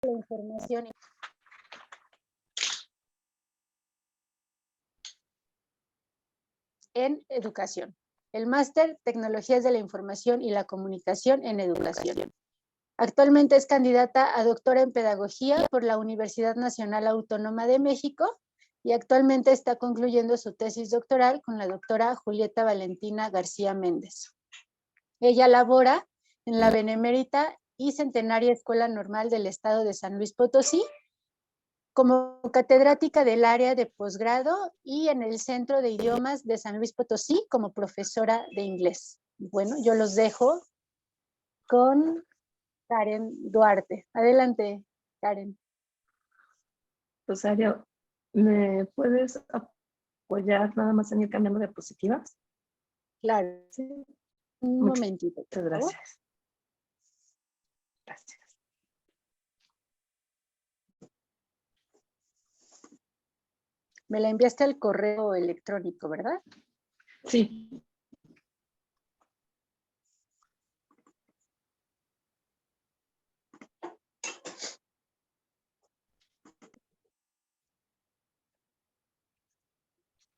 la información en educación. El máster Tecnologías de la Información y la Comunicación en Educación. Actualmente es candidata a doctora en Pedagogía por la Universidad Nacional Autónoma de México y actualmente está concluyendo su tesis doctoral con la doctora Julieta Valentina García Méndez. Ella labora en la Benemérita y Centenaria Escuela Normal del Estado de San Luis Potosí como catedrática del área de posgrado y en el Centro de Idiomas de San Luis Potosí como profesora de inglés. Bueno, yo los dejo con Karen Duarte. Adelante, Karen. Rosario, ¿me puedes apoyar nada más en ir cambiando diapositivas? Claro, sí. Un momentito. Muchas gracias. Gracias. Me la enviaste al correo electrónico, ¿verdad? Sí.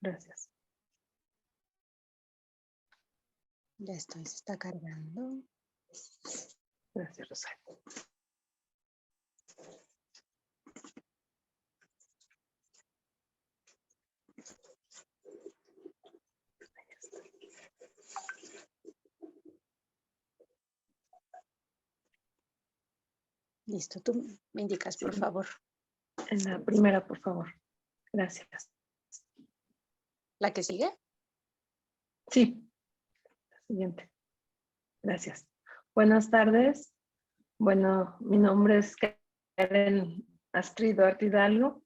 Gracias. Ya estoy, se está cargando. Gracias, Rosario. Listo, tú me indicas, por favor. En la primera, por favor. Gracias. ¿La que sigue? Sí. La siguiente. Gracias. Buenas tardes. Bueno, mi nombre es Karen Astrid Duarte Hidalgo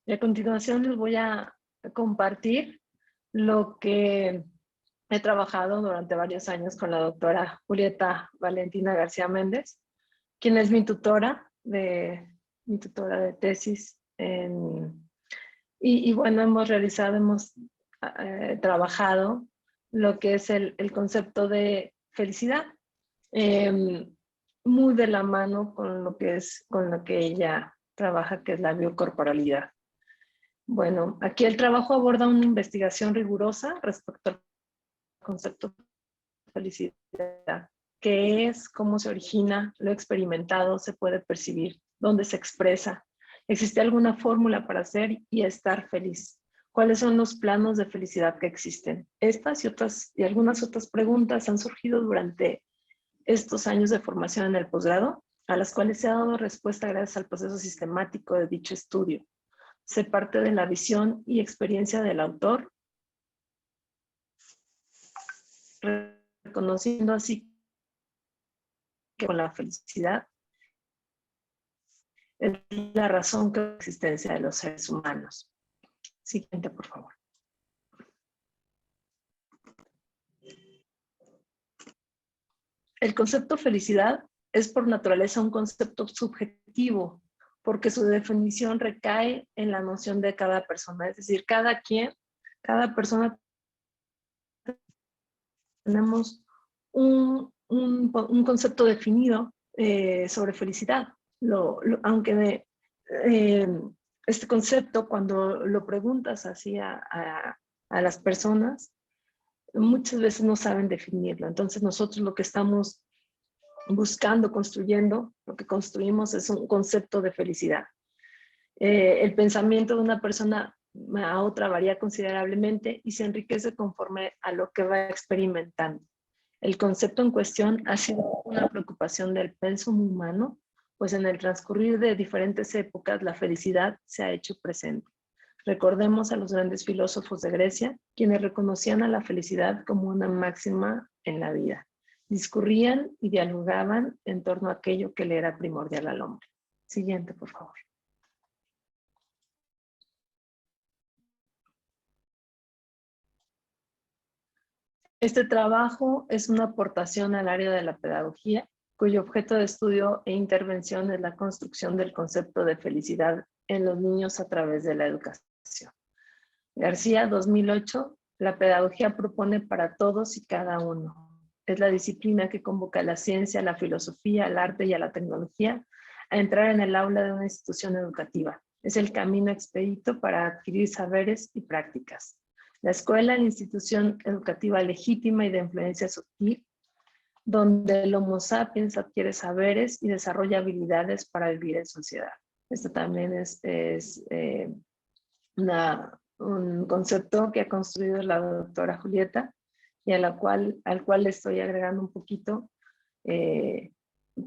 y a continuación les voy a compartir lo que he trabajado durante varios años con la doctora Julieta Valentina García Méndez, quien es mi tutora de tesis. Y bueno, hemos trabajado lo que es el concepto de felicidad, muy de la mano con lo que ella trabaja, que es la biocorporalidad. Bueno, aquí el trabajo aborda una investigación rigurosa respecto al concepto de felicidad, qué es, cómo se origina, lo experimentado, se puede percibir, dónde se expresa. ¿Existe alguna fórmula para ser y estar feliz? ¿Cuáles son los planos de felicidad que existen? Estas y algunas otras preguntas han surgido durante estos años de formación en el posgrado, a las cuales se ha dado respuesta gracias al proceso sistemático de dicho estudio. Se parte de la visión y experiencia del autor, reconociendo así que con la felicidad es la razón que la existencia de los seres humanos. Siguiente, por favor. El concepto felicidad es por naturaleza un concepto subjetivo, porque su definición recae en la noción de cada persona. Es decir, cada persona tenemos un concepto definido sobre felicidad. Aunque este concepto, cuando lo preguntas así a las personas, muchas veces no saben definirlo. Entonces nosotros lo que estamos buscando, construyendo, lo que construimos es un concepto de felicidad. El pensamiento de una persona a otra varía considerablemente y se enriquece conforme a lo que va experimentando. El concepto en cuestión ha sido una preocupación del pensum humano, pues en el transcurrir de diferentes épocas la felicidad se ha hecho presente. Recordemos a los grandes filósofos de Grecia, quienes reconocían a la felicidad como una máxima en la vida. Discurrían y dialogaban en torno a aquello que le era primordial al hombre. Siguiente, por favor. Este trabajo es una aportación al área de la pedagogía, cuyo objeto de estudio e intervención es la construcción del concepto de felicidad en los niños a través de la educación. García, 2008, la pedagogía propone para todos y cada uno. Es la disciplina que convoca a la ciencia, a la filosofía, al arte y a la tecnología a entrar en el aula de una institución educativa. Es el camino expedito para adquirir saberes y prácticas. La escuela, la institución educativa legítima y de influencia sutil, donde el Homo sapiens adquiere saberes y desarrolla habilidades para vivir en sociedad. Esto también es un concepto que ha construido la doctora Julieta y al cual le estoy agregando un poquito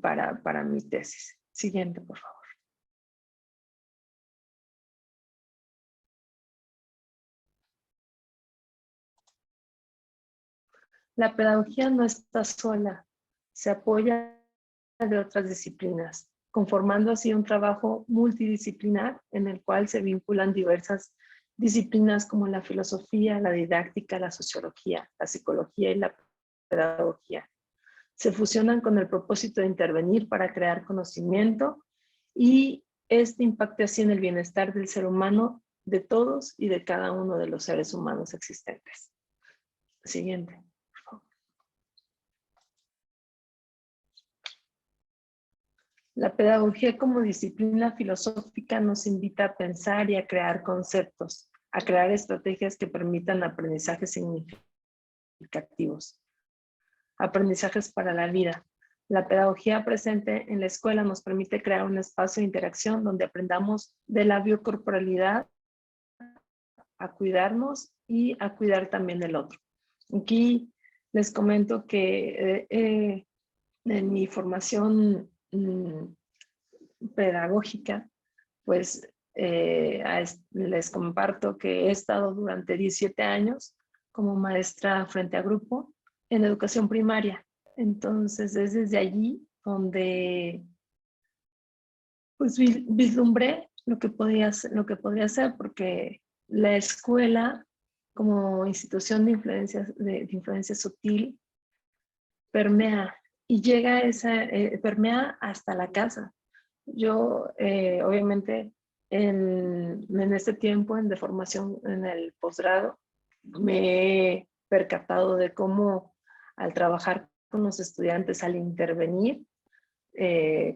para mi tesis. Siguiente, por favor. La pedagogía no está sola, se apoya de otras disciplinas, conformando así un trabajo multidisciplinar en el cual se vinculan diversas disciplinas como la filosofía, la didáctica, la sociología, la psicología y la pedagogía. Se fusionan con el propósito de intervenir para crear conocimiento y este impacte así en el bienestar del ser humano, de todos y de cada uno de los seres humanos existentes. Siguiente. La pedagogía como disciplina filosófica nos invita a pensar y a crear conceptos, a crear estrategias que permitan aprendizajes significativos, aprendizajes para la vida. La pedagogía presente en la escuela nos permite crear un espacio de interacción donde aprendamos de la biocorporalidad a cuidarnos y a cuidar también del otro. Aquí les comento que en mi formación pedagógica, pues les comparto que he estado durante 17 años como maestra frente a grupo en educación primaria. Entonces es desde allí donde pues vislumbré lo que podía hacer, porque la escuela como institución de influencia sutil permea y llega permea hasta la casa. Yo, obviamente, en este tiempo de formación en el posgrado, me he percatado de cómo al trabajar con los estudiantes, al intervenir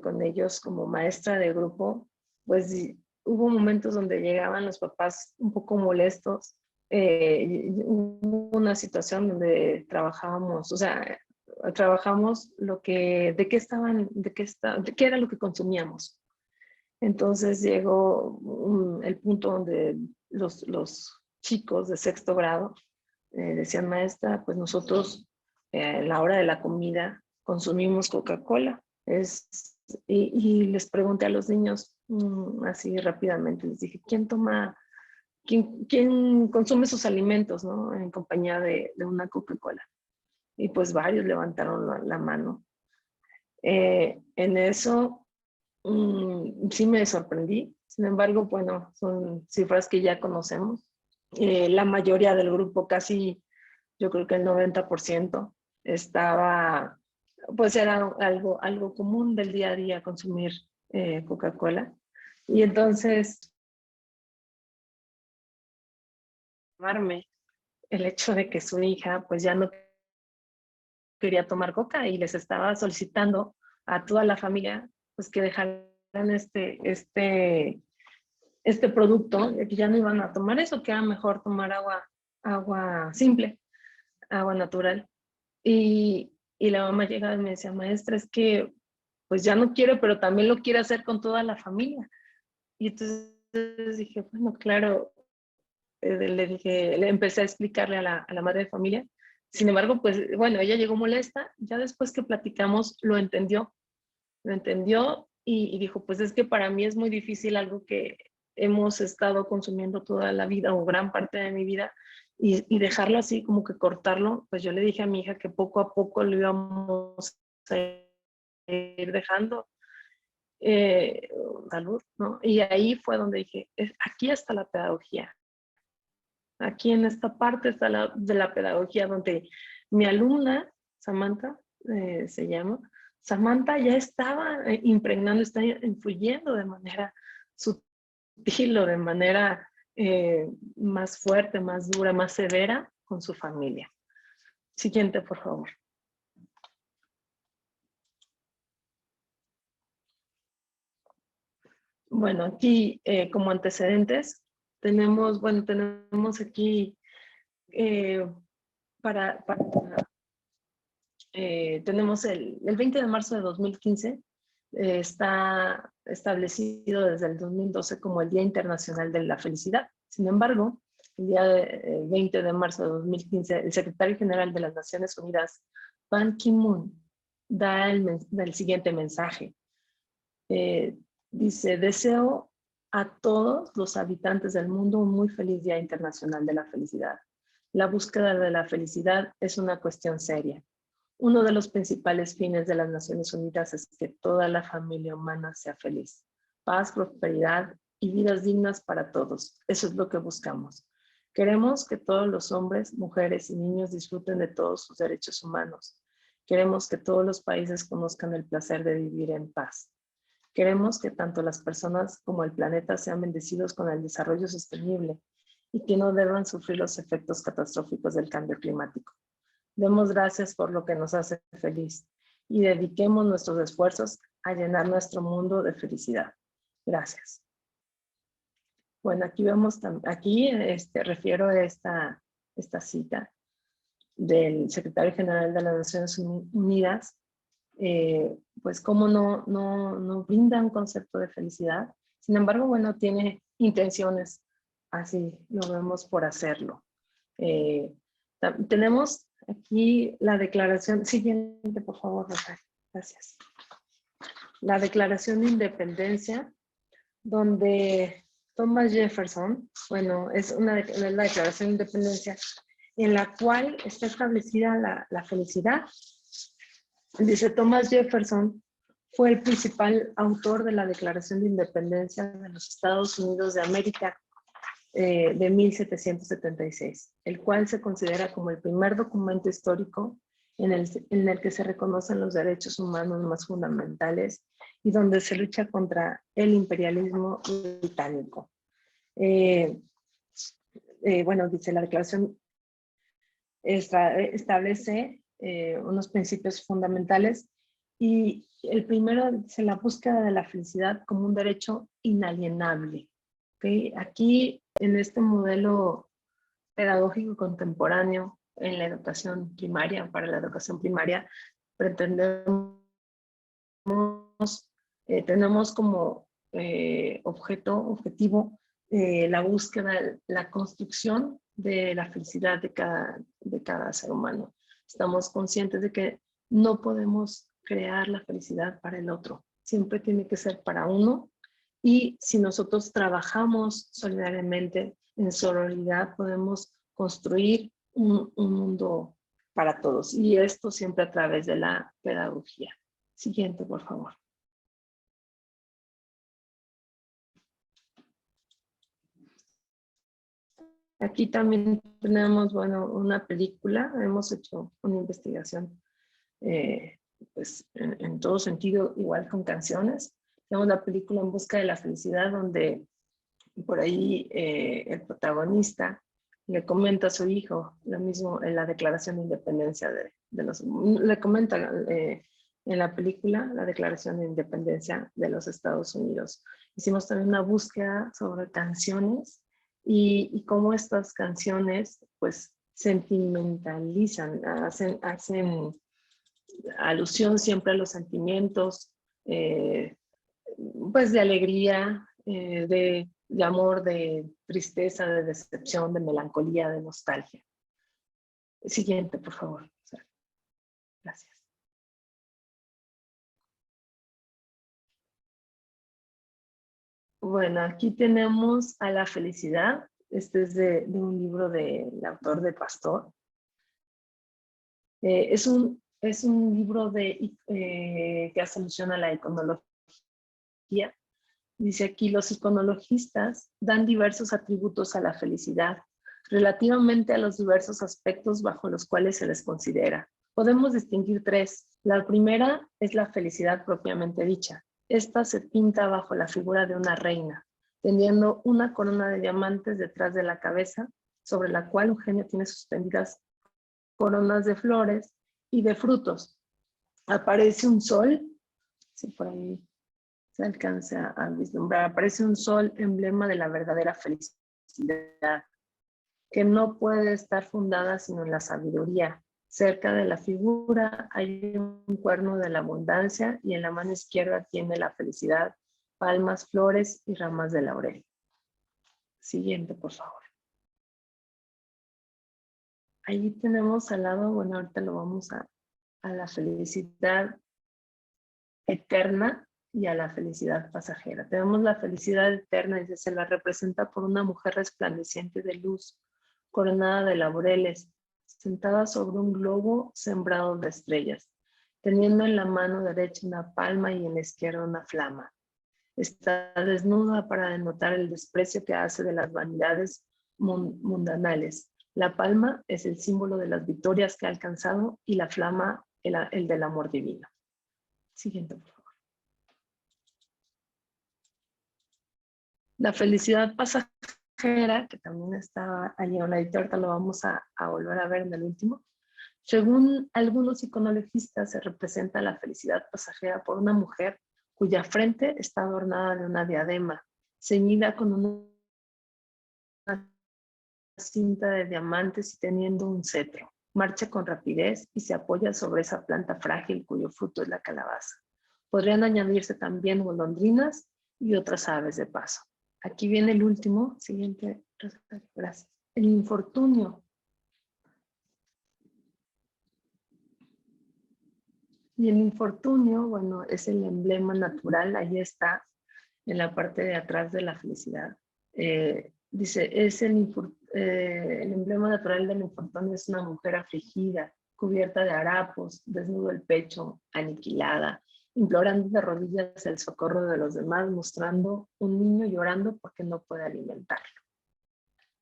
con ellos como maestra de grupo, pues hubo momentos donde llegaban los papás un poco molestos. Hubo una situación donde trabajábamos, o sea, trabajamos de qué era lo que consumíamos. Entonces llegó el punto donde los chicos de sexto grado decían, maestra, pues nosotros a la hora de la comida consumimos Coca-Cola. Y les pregunté a los niños así rápidamente, les dije, ¿quién consume sus alimentos, ¿no? En compañía de una Coca-Cola? Y pues varios levantaron la mano. En eso sí me sorprendí. Sin embargo, bueno, son cifras que ya conocemos. La mayoría del grupo, casi yo creo que el 90%, pues era algo común del día a día consumir Coca-Cola. Y entonces, el hecho de que su hija pues ya no quería tomar coca y les estaba solicitando a toda la familia pues que dejaran este producto, que ya no iban a tomar eso, que era mejor tomar agua simple, agua natural. Y la mamá llegaba y me decía, maestra, es que pues ya no quiero, pero también lo quiere hacer con toda la familia. Y entonces dije, bueno, claro, le empecé a explicarle a la madre de familia. Sin embargo, pues bueno, ella llegó molesta, ya después que platicamos lo entendió y dijo, pues es que para mí es muy difícil algo que hemos estado consumiendo toda la vida o gran parte de mi vida y dejarlo así, como que cortarlo. Pues yo le dije a mi hija que poco a poco lo íbamos a ir dejando. Salud, ¿no? Y ahí fue donde dije, aquí está la pedagogía. Aquí en esta parte está de la pedagogía donde mi alumna, Samantha, se llama, Samantha ya estaba impregnando, está influyendo de manera sutil o de manera más fuerte, más dura, más severa con su familia. Siguiente, por favor. Bueno, aquí como antecedentes tenemos aquí tenemos el 20 de marzo de 2015, está establecido desde el 2012 como el Día Internacional de la Felicidad. Sin embargo, el día 20 de marzo de 2015, el secretario general de las Naciones Unidas, Ban Ki-moon, da el siguiente mensaje. Dice: deseo a todos los habitantes del mundo un muy feliz Día Internacional de la Felicidad. La búsqueda de la felicidad es una cuestión seria. Uno de los principales fines de las Naciones Unidas es que toda la familia humana sea feliz. Paz, prosperidad y vidas dignas para todos. Eso es lo que buscamos. Queremos que todos los hombres, mujeres y niños disfruten de todos sus derechos humanos. Queremos que todos los países conozcan el placer de vivir en paz. Queremos que tanto las personas como el planeta sean bendecidos con el desarrollo sostenible y que no deban sufrir los efectos catastróficos del cambio climático. Demos gracias por lo que nos hace feliz y dediquemos nuestros esfuerzos a llenar nuestro mundo de felicidad. Gracias. Bueno, aquí vemos, refiero a esta cita del secretario general de las Naciones Unidas, pues cómo no brinda un concepto de felicidad. Sin embargo, bueno, tiene intenciones, así lo vemos, por hacerlo. Tenemos aquí la declaración, siguiente por favor, Rosario, gracias. La Declaración de Independencia, donde Thomas Jefferson, bueno, es la Declaración de Independencia en la cual está establecida la felicidad. Dice: Thomas Jefferson fue el principal autor de la Declaración de Independencia de los Estados Unidos de América de 1776, el cual se considera como el primer documento histórico en el que se reconocen los derechos humanos más fundamentales y donde se lucha contra el imperialismo británico. Bueno, dice, la declaración establece unos principios fundamentales y el primero dice la búsqueda de la felicidad como un derecho inalienable. ¿Okay? Aquí, en este modelo pedagógico contemporáneo en la educación primaria, para la educación primaria, pretendemos, tenemos como objetivo la búsqueda, la construcción de la felicidad de cada ser humano. Estamos conscientes de que no podemos crear la felicidad para el otro, siempre tiene que ser para uno, y si nosotros trabajamos solidariamente, en sororidad, podemos construir un mundo para todos, y esto siempre a través de la pedagogía. Siguiente, por favor. Aquí también tenemos, bueno, una película. Hemos hecho una investigación, pues, en todo sentido, igual con canciones. Tenemos la película En Busca de la Felicidad, donde por ahí el protagonista le comenta a su hijo lo mismo en la Declaración de Independencia le comenta en la película la Declaración de Independencia de los Estados Unidos. Hicimos también una búsqueda sobre canciones y cómo estas canciones pues sentimentalizan, hacen alusión siempre a los sentimientos, pues de alegría, de amor, de tristeza, de decepción, de melancolía, de nostalgia. Siguiente, por favor. Gracias. Bueno, aquí tenemos a la felicidad. Este es de un libro del autor de Pastor. Es un libro que hace alusión a la iconología. Dice aquí: los iconologistas dan diversos atributos a la felicidad, relativamente a los diversos aspectos bajo los cuales se les considera. Podemos distinguir tres. La primera es la felicidad propiamente dicha. Esta se pinta bajo la figura de una reina, teniendo una corona de diamantes detrás de la cabeza, sobre la cual un genio tiene suspendidas coronas de flores y de frutos. Aparece un sol, sí, por ahí se alcanza a vislumbrar. Aparece un sol, emblema de la verdadera felicidad, que no puede estar fundada sino en la sabiduría. Cerca de la figura hay un cuerno de la abundancia y en la mano izquierda tiene la felicidad, palmas, flores y ramas de laurel. Siguiente, por favor. Allí tenemos al lado, bueno, ahorita lo vamos a la felicidad eterna y a la felicidad pasajera. Tenemos la felicidad eterna y se la representa por una mujer resplandeciente de luz, coronada de laureles, sentada sobre un globo sembrado de estrellas, teniendo en la mano derecha una palma y en la izquierda una flama. Está desnuda para denotar el desprecio que hace de las vanidades mundanales. La palma es el símbolo de las victorias que ha alcanzado y la flama el del amor divino. Siguiente, por favor. La felicidad pasajera, que también está allí en la editorial, ahorita lo vamos a volver a ver en el último. Según algunos iconologistas, se representa la felicidad pasajera por una mujer cuya frente está adornada de una diadema, ceñida con una cinta de diamantes y teniendo un cetro. Marcha con rapidez y se apoya sobre esa planta frágil cuyo fruto es la calabaza. Podrían añadirse también golondrinas y otras aves de paso. Aquí viene el último, siguiente, gracias. El infortunio. Y el infortunio, bueno, es el emblema natural, ahí está, en la parte de atrás de la felicidad. Dice, es el emblema natural del infortunio es una mujer afligida, cubierta de harapos, desnudo el pecho, aniquilada, implorando de rodillas el socorro de los demás, mostrando un niño llorando porque no puede alimentarlo.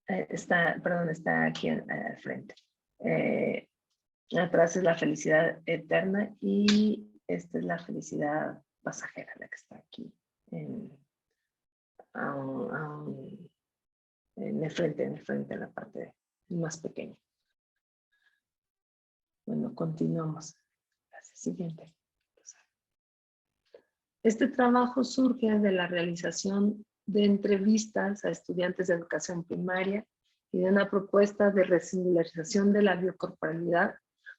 Está aquí al frente. Atrás es la felicidad eterna y esta es la felicidad pasajera, la que está aquí en el frente, en la parte más pequeña. Bueno, continuamos. Gracias. Siguiente. Este trabajo surge de la realización de entrevistas a estudiantes de educación primaria y de una propuesta de resingularización de la biocorporalidad,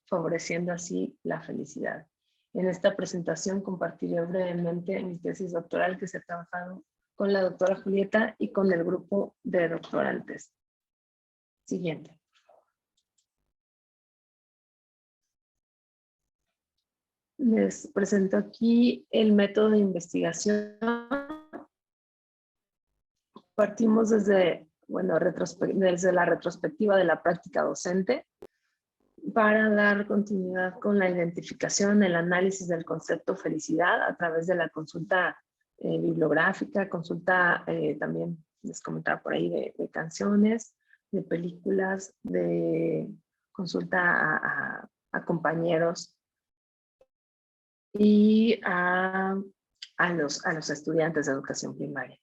favoreciendo así la felicidad. En esta presentación compartiré brevemente mi tesis doctoral que se ha trabajado con la doctora Julieta y con el grupo de doctorantes. Siguiente. Les presento aquí el método de investigación. Partimos desde, bueno, desde la retrospectiva de la práctica docente para dar continuidad con la identificación, el análisis del concepto felicidad a través de la consulta bibliográfica, consulta también, les comentaba por ahí, de canciones, de películas, de consulta a compañeros y a los estudiantes de educación primaria.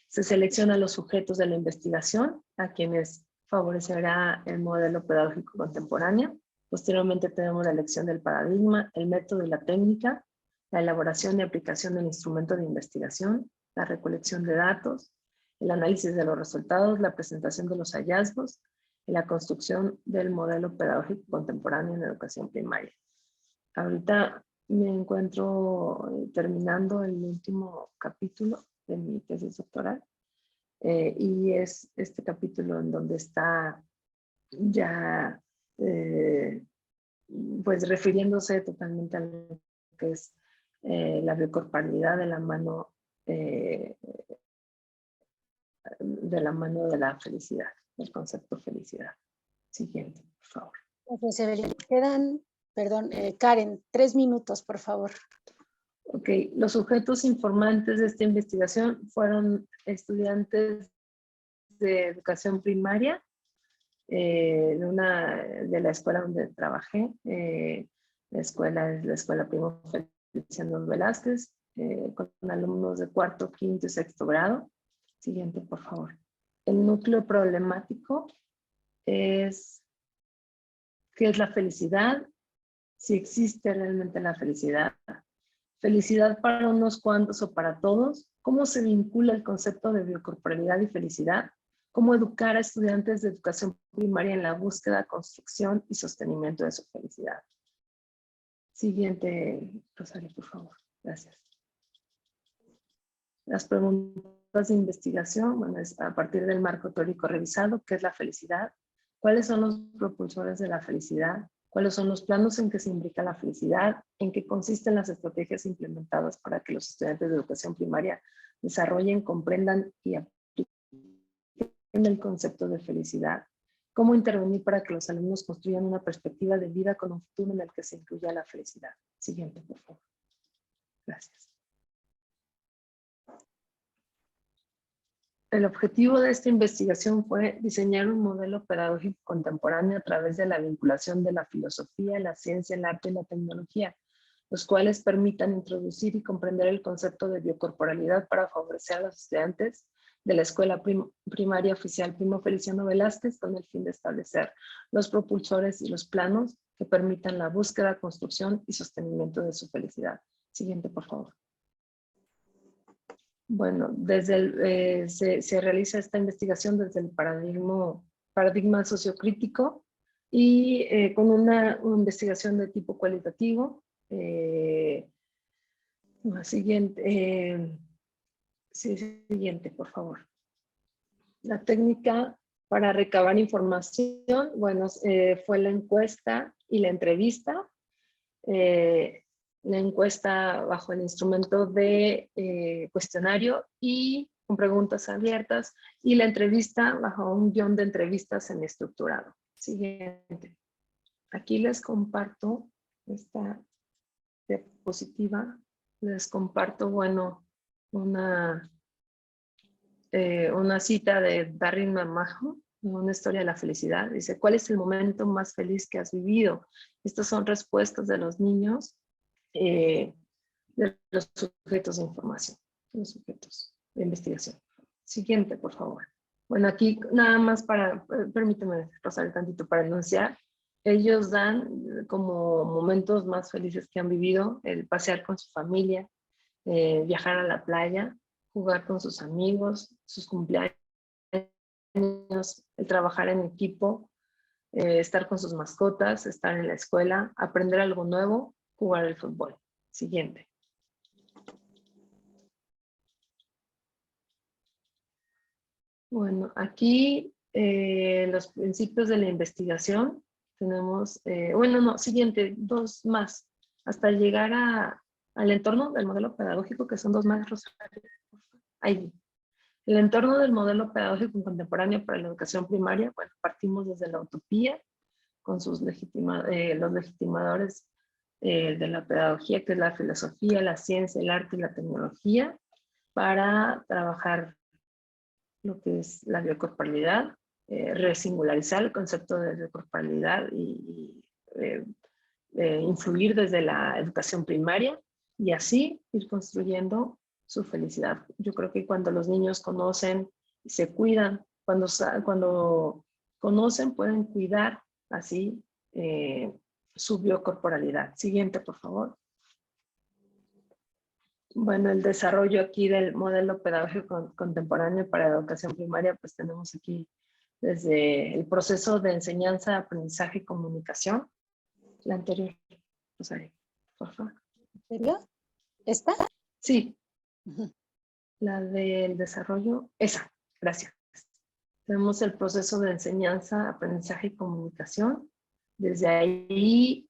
Se seleccionan los sujetos de la investigación, a quienes favorecerá el modelo pedagógico contemporáneo. Posteriormente tenemos la elección del paradigma, el método y la técnica, la elaboración y aplicación del instrumento de investigación, la recolección de datos, el análisis de los resultados, la presentación de los hallazgos y la construcción del modelo pedagógico contemporáneo en educación primaria. Ahorita me encuentro terminando el último capítulo de mi tesis doctoral y es este capítulo en donde está ya pues refiriéndose totalmente a lo que es la biocorporalidad de la mano de la felicidad, del concepto felicidad. Siguiente, por favor. Gracias, Evelyn. Quedan, perdón, Karen, 3 minutos, por favor. Ok, los sujetos informantes de esta investigación fueron estudiantes de educación primaria, de la escuela donde trabajé. La escuela es la Escuela Primo Feliciano Velázquez, con alumnos de cuarto, quinto y sexto grado. Siguiente, por favor. El núcleo problemático es ¿qué es la felicidad? Si existe realmente la felicidad, Felicidad para unos cuantos o para todos. ¿Cómo se vincula el concepto de biocorporalidad y felicidad? ¿Cómo educar a estudiantes de educación primaria en la búsqueda, construcción y sostenimiento de su felicidad? Siguiente, Rosario, por favor. Gracias. Las preguntas de investigación, bueno, es a partir del marco teórico revisado, ¿qué es la felicidad? ¿Cuáles son los propulsores de la felicidad? ¿Cuáles son los planos en que se imbrica la felicidad? ¿En qué consisten las estrategias implementadas para que los estudiantes de educación primaria desarrollen, comprendan y apliquen el concepto de felicidad? ¿Cómo intervenir para que los alumnos construyan una perspectiva de vida con un futuro en el que se incluya la felicidad? Siguiente, por favor. Gracias. El objetivo de esta investigación fue diseñar un modelo pedagógico contemporáneo a través de la vinculación de la filosofía, la ciencia, el arte y la tecnología, los cuales permitan introducir y comprender el concepto de biocorporalidad para favorecer a los estudiantes de la Escuela Primaria Oficial Primo Feliciano Velázquez con el fin de establecer los propulsores y los planos que permitan la búsqueda, construcción y sostenimiento de su felicidad. Siguiente, por favor. Bueno, se realiza esta investigación desde el paradigma sociocrítico y con una investigación de tipo cualitativo. Siguiente, siguiente, por favor. La técnica para recabar información, bueno, fue la encuesta y la entrevista. La encuesta bajo el instrumento de cuestionario y con preguntas abiertas, y la entrevista bajo un guión de entrevistas semiestructurado. Siguiente. Aquí les comparto esta diapositiva. Les comparto, bueno, una cita de Darren McMahon, una historia de la felicidad. Dice, ¿cuál es el momento más feliz que has vivido? Estas son respuestas de los niños, de los sujetos de información, los sujetos de investigación. Siguiente, por favor. Bueno, aquí nada más para, permíteme, Rosario, tantito para anunciar. Ellos dan como momentos más felices que han vivido, el pasear con su familia, viajar a la playa, jugar con sus amigos, sus cumpleaños, el trabajar en equipo, estar con sus mascotas, estar en la escuela, aprender algo nuevo, jugar al fútbol. Siguiente. Bueno, aquí los principios de la investigación. Tenemos, bueno, no, siguiente, dos más. Hasta llegar al entorno del modelo pedagógico, que son dos más, Rosario. Ahí. El entorno del modelo pedagógico contemporáneo para la educación primaria, bueno, partimos desde la utopía, con los legitimadores de la pedagogía, que es la filosofía, la ciencia, el arte y la tecnología, para trabajar lo que es la biocorporalidad, resingularizar el concepto de biocorporalidad y influir desde la educación primaria y así ir construyendo su felicidad. Yo creo que cuando los niños conocen y se cuidan, cuando conocen pueden cuidar así su biocorporalidad. Siguiente, por favor. Bueno, el desarrollo aquí del modelo pedagógico contemporáneo para la educación primaria, pues tenemos aquí desde el proceso de enseñanza, aprendizaje y comunicación. La anterior, Rosario, por favor. ¿En serio? ¿Esta? Sí. La del desarrollo, esa, gracias. Tenemos el proceso de enseñanza, aprendizaje y comunicación. Desde ahí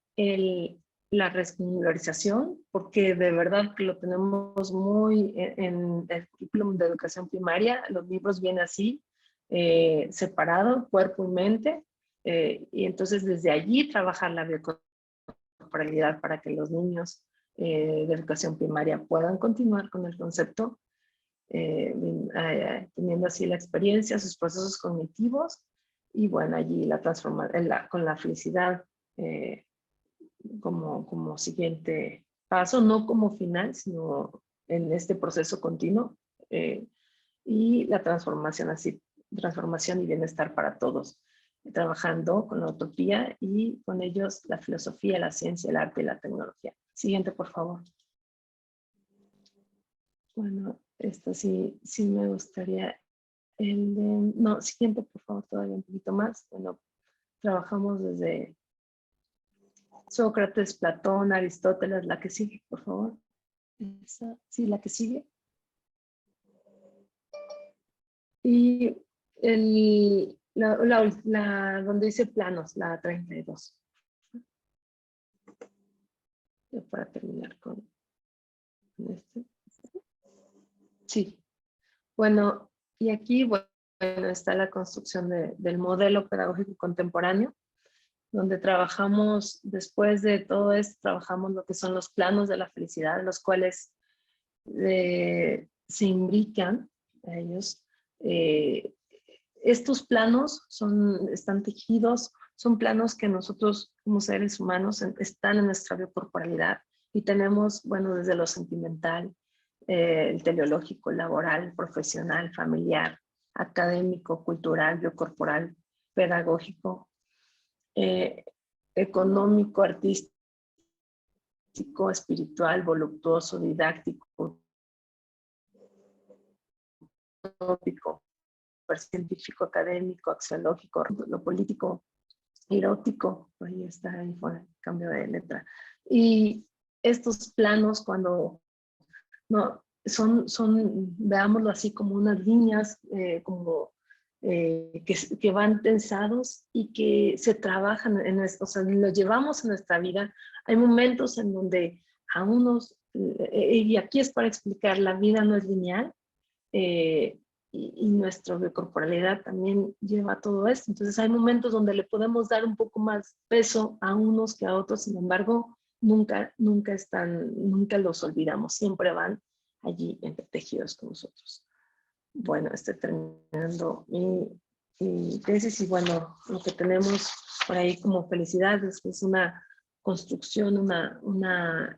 la resingularización, porque de verdad que lo tenemos muy en el currículum de educación primaria, los libros vienen así, separado, cuerpo y mente, y entonces desde allí trabajar la biocorporalidad para que los niños de educación primaria puedan continuar con el concepto, teniendo así la experiencia, sus procesos cognitivos, y bueno, allí con la felicidad como siguiente paso, no como final, sino en este proceso continuo, y la transformación y bienestar para todos, trabajando con la utopía y con ellos la filosofía, la ciencia, el arte y la tecnología. Siguiente, por favor. Bueno, esto sí, sí me gustaría. No, siguiente, por favor, todavía un poquito más. Bueno, trabajamos desde Sócrates, Platón, Aristóteles, la que sigue, por favor. Sí, la que sigue. Y donde dice planos, la 32. Ya para terminar con este. Sí. Bueno, y aquí bueno, está la construcción del modelo pedagógico contemporáneo, donde trabajamos, después de todo esto, trabajamos lo que son los planos de la felicidad, los cuales se imbrican a ellos. Estos planos están tejidos, son planos que nosotros como seres humanos están en nuestra biocorporalidad y tenemos, bueno, desde lo sentimental, el teleológico, laboral, profesional, familiar, académico, cultural, biocorporal, pedagógico, eh, económico, artístico, espiritual, voluptuoso, didáctico, tópico, científico, académico, axiológico, lo político, erótico, ahí está, ahí fue el cambio de letra. Y estos planos, cuando no, veámoslo así, como unas líneas, que van tensados y que se trabajan en esto, o sea, lo llevamos en nuestra vida. Hay momentos en donde a unos, y aquí es para explicar, la vida no es lineal, eh, y nuestra biocorporalidad también lleva todo esto. Entonces hay momentos donde le podemos dar un poco más peso a unos que a otros, sin embargo, nunca los olvidamos, siempre van allí entretejidos con nosotros. Bueno, estoy terminando mi tesis y bueno, lo que tenemos por ahí como felicidad es una construcción,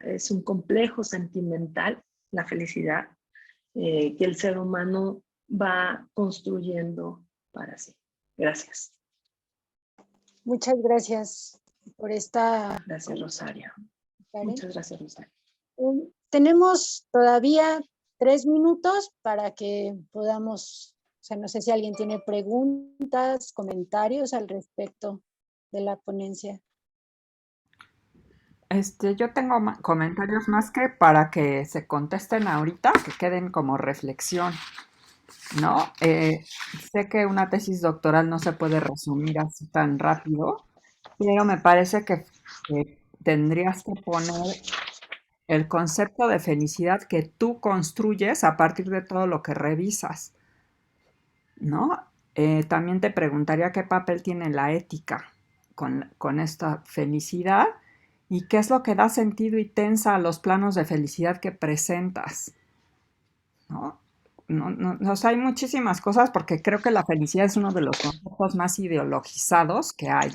es un complejo sentimental, la felicidad, que el ser humano va construyendo para sí. Gracias. Muchas gracias por esta... Gracias, Rosario. Karen. Muchas gracias, Rosario. Tenemos todavía 3 minutos para que podamos, o sea, no sé si alguien tiene preguntas, comentarios al respecto de la ponencia. Yo tengo comentarios más que para que se contesten ahorita, que queden como reflexión, ¿no? Sé que una tesis doctoral no se puede resumir así tan rápido, pero me parece que tendrías que poner el concepto de felicidad que tú construyes a partir de todo lo que revisas, ¿no? También te preguntaría qué papel tiene la ética con esta felicidad y qué es lo que da sentido y tensa a los planos de felicidad que presentas, ¿no? O sea, hay muchísimas cosas porque creo que la felicidad es uno de los conceptos más ideologizados que hay,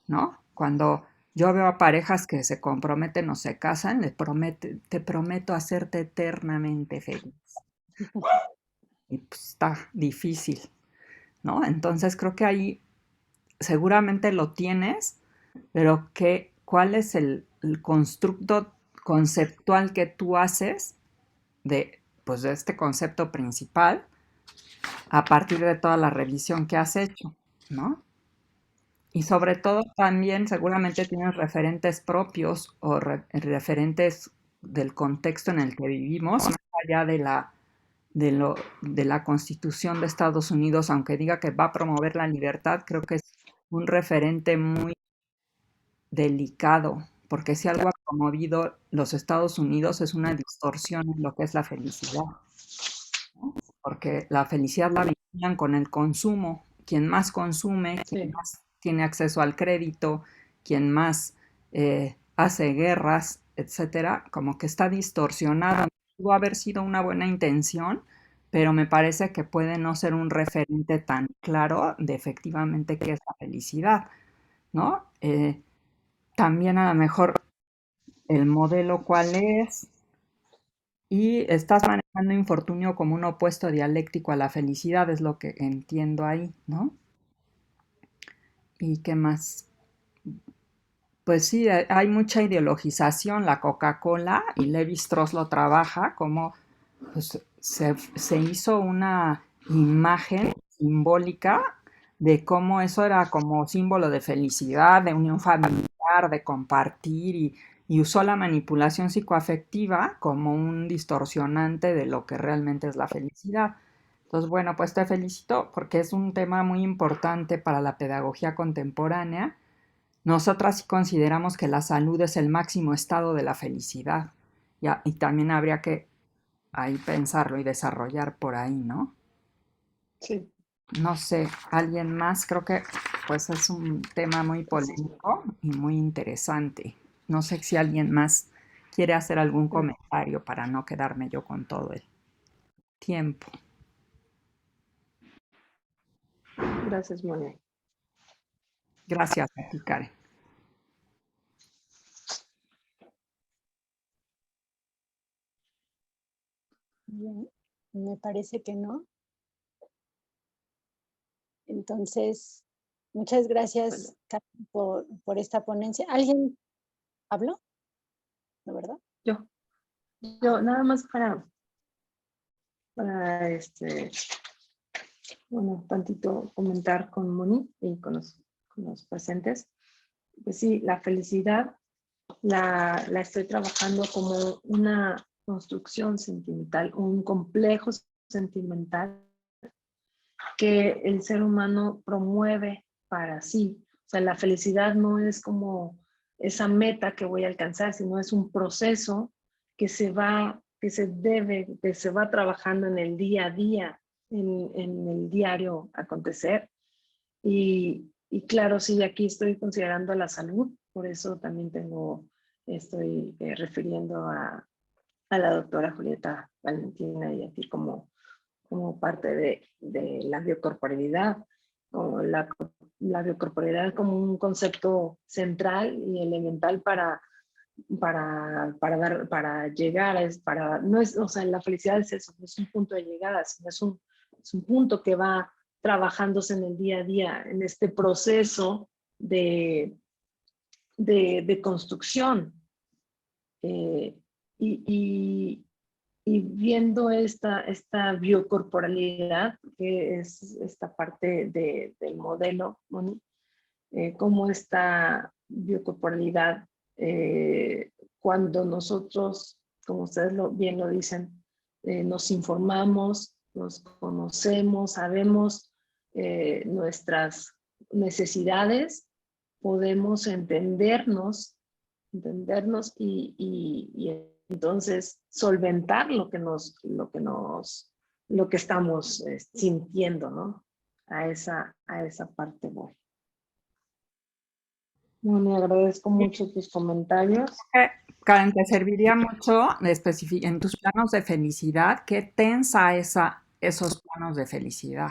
¿no? Cuando yo veo a parejas que se comprometen o se casan, te prometo hacerte eternamente feliz. Y pues está difícil, ¿no? Entonces creo que ahí seguramente lo tienes, pero ¿cuál es el constructo conceptual que tú haces pues, de este concepto principal a partir de toda la revisión que has hecho, ¿no? Y sobre todo también seguramente tienes referentes propios o referentes del contexto en el que vivimos, más allá de la Constitución de Estados Unidos, aunque diga que va a promover la libertad, creo que es un referente muy delicado, porque si algo ha promovido los Estados Unidos es una distorsión en lo que es la felicidad, ¿no? Porque la felicidad la vinculaban con el consumo. Quien más consume, quien más tiene acceso al crédito, quien más hace guerras, etcétera, como que está distorsionado. Pudo haber sido una buena intención, pero me parece que puede no ser un referente tan claro de efectivamente qué es la felicidad, ¿no? También a lo mejor el modelo cuál es, y estás manejando infortunio como un opuesto dialéctico a la felicidad, es lo que entiendo ahí, ¿no? ¿Y qué más? Pues sí, hay mucha ideologización, la Coca-Cola, y Levi Strauss lo trabaja como pues se hizo una imagen simbólica de cómo eso era como símbolo de felicidad, de unión familiar, de compartir y usó la manipulación psicoafectiva como un distorsionante de lo que realmente es la felicidad. Entonces, bueno, pues te felicito porque es un tema muy importante para la pedagogía contemporánea. Nosotras sí consideramos que la salud es el máximo estado de la felicidad. Y también habría que ahí pensarlo y desarrollar por ahí, ¿no? Sí, No sé, alguien más, creo que pues es un tema muy así. polémico y muy interesante. No sé si alguien más quiere hacer algún comentario para no quedarme yo con todo el tiempo. Gracias, Moni. Gracias a ti, Karen. Bien, me parece que no. Entonces, muchas Bueno, gracias, Karen, por esta ponencia. ¿Alguien habló? ¿No, verdad? yo nada más para bueno, tantito comentar con Moni y con los presentes. Pues sí, la felicidad la estoy trabajando como una construcción sentimental, un complejo sentimental que el ser humano promueve para sí. O sea, la felicidad no es como esa meta que voy a alcanzar, sino es un proceso que se va trabajando en el día a día, en el diario acontecer. Y claro, sí, aquí estoy considerando la salud, por eso también estoy refiriendo a la doctora Julieta Valentina y aquí como parte de la biocorporalidad, o la biocorporalidad como un concepto central y elemental para llegar, no es, o sea, la felicidad es eso, no es un punto de llegada, sino es un punto que va trabajándose en el día a día, en este proceso de, de construcción. Eh, y, y, y viendo esta biocorporalidad, que es esta parte del modelo, Moni, cómo esta biocorporalidad, cuando nosotros, como ustedes bien lo dicen, nos informamos, nos conocemos, sabemos nuestras necesidades, podemos entendernos y entonces solventar lo que estamos sintiendo, ¿no? A esa parte voy. Bueno, agradezco mucho tus comentarios. Karen, te serviría mucho en tus planos de felicidad, qué tensa esos planos de felicidad,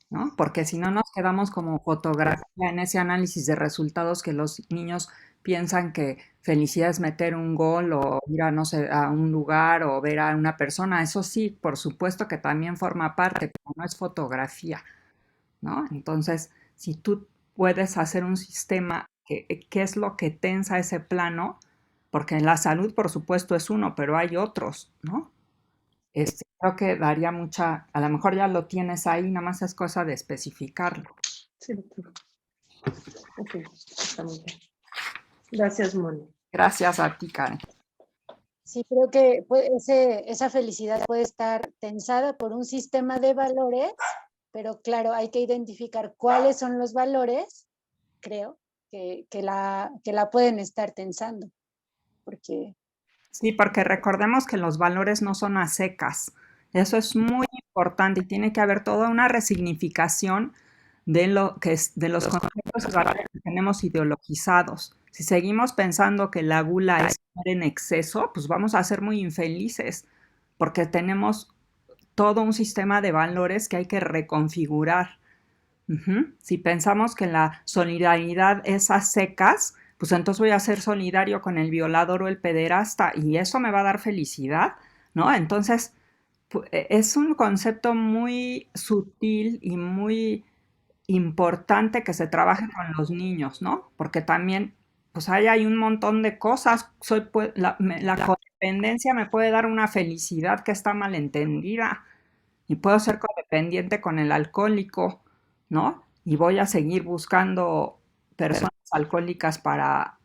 ¿no? Porque si no nos quedamos como fotografía en ese análisis de resultados que los niños piensan que felicidad es meter un gol o ir a, no sé, a un lugar o ver a una persona. Eso sí, por supuesto que también forma parte, pero no es fotografía, ¿no? Entonces, si tú puedes hacer un sistema, ¿qué es lo que tensa ese plano? Porque la salud, por supuesto, es uno, pero hay otros, ¿no? Creo que daría mucha, a lo mejor ya lo tienes ahí, nada más es cosa de especificarlo. Sí, doctor. Ok, está muy bien. Gracias, Moni. Gracias a ti, Karen. Sí, creo que esa felicidad puede estar tensada por un sistema de valores, pero claro, hay que identificar cuáles son los valores, creo, que la pueden estar tensando, porque Sí, porque recordemos que los valores no son a secas. Eso es muy importante y tiene que haber toda una resignificación de lo que es, de los conceptos y valores que tenemos ideologizados. Si seguimos pensando que la gula es comer en exceso, pues vamos a ser muy infelices, porque tenemos todo un sistema de valores que hay que reconfigurar. Si pensamos que la solidaridad es a secas, pues entonces voy a ser solidario con el violador o el pederasta y eso me va a dar felicidad, ¿no? Entonces, es un concepto muy sutil y muy importante que se trabaje con los niños, ¿no? Porque también, pues ahí hay un montón de cosas. La codependencia me puede dar una felicidad que está malentendida y puedo ser codependiente con el alcohólico, ¿no? Y voy a seguir buscando personas alcohólicas para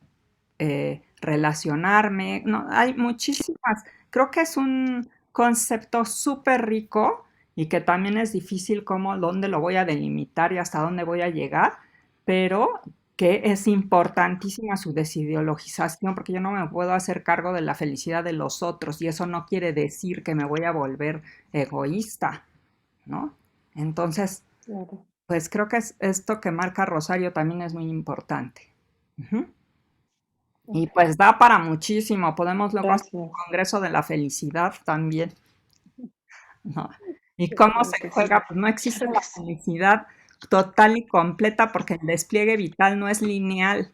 relacionarme. No, hay muchísimas. Creo que es un concepto súper rico y que también es difícil cómo, dónde lo voy a delimitar y hasta dónde voy a llegar, pero que es importantísima su desideologización, porque yo no me puedo hacer cargo de la felicidad de los otros y eso no quiere decir que me voy a volver egoísta, ¿no? Entonces, Claro. pues creo que esto que marca Rosario también es muy importante. Ujú. Y pues da para muchísimo. Podemos luego hacer un Gracias. congreso de la felicidad también, ¿no? ¿Y cómo Claro se que sí. juega? Pues no existe Claro la que sí. felicidad total y completa porque el despliegue vital no es lineal.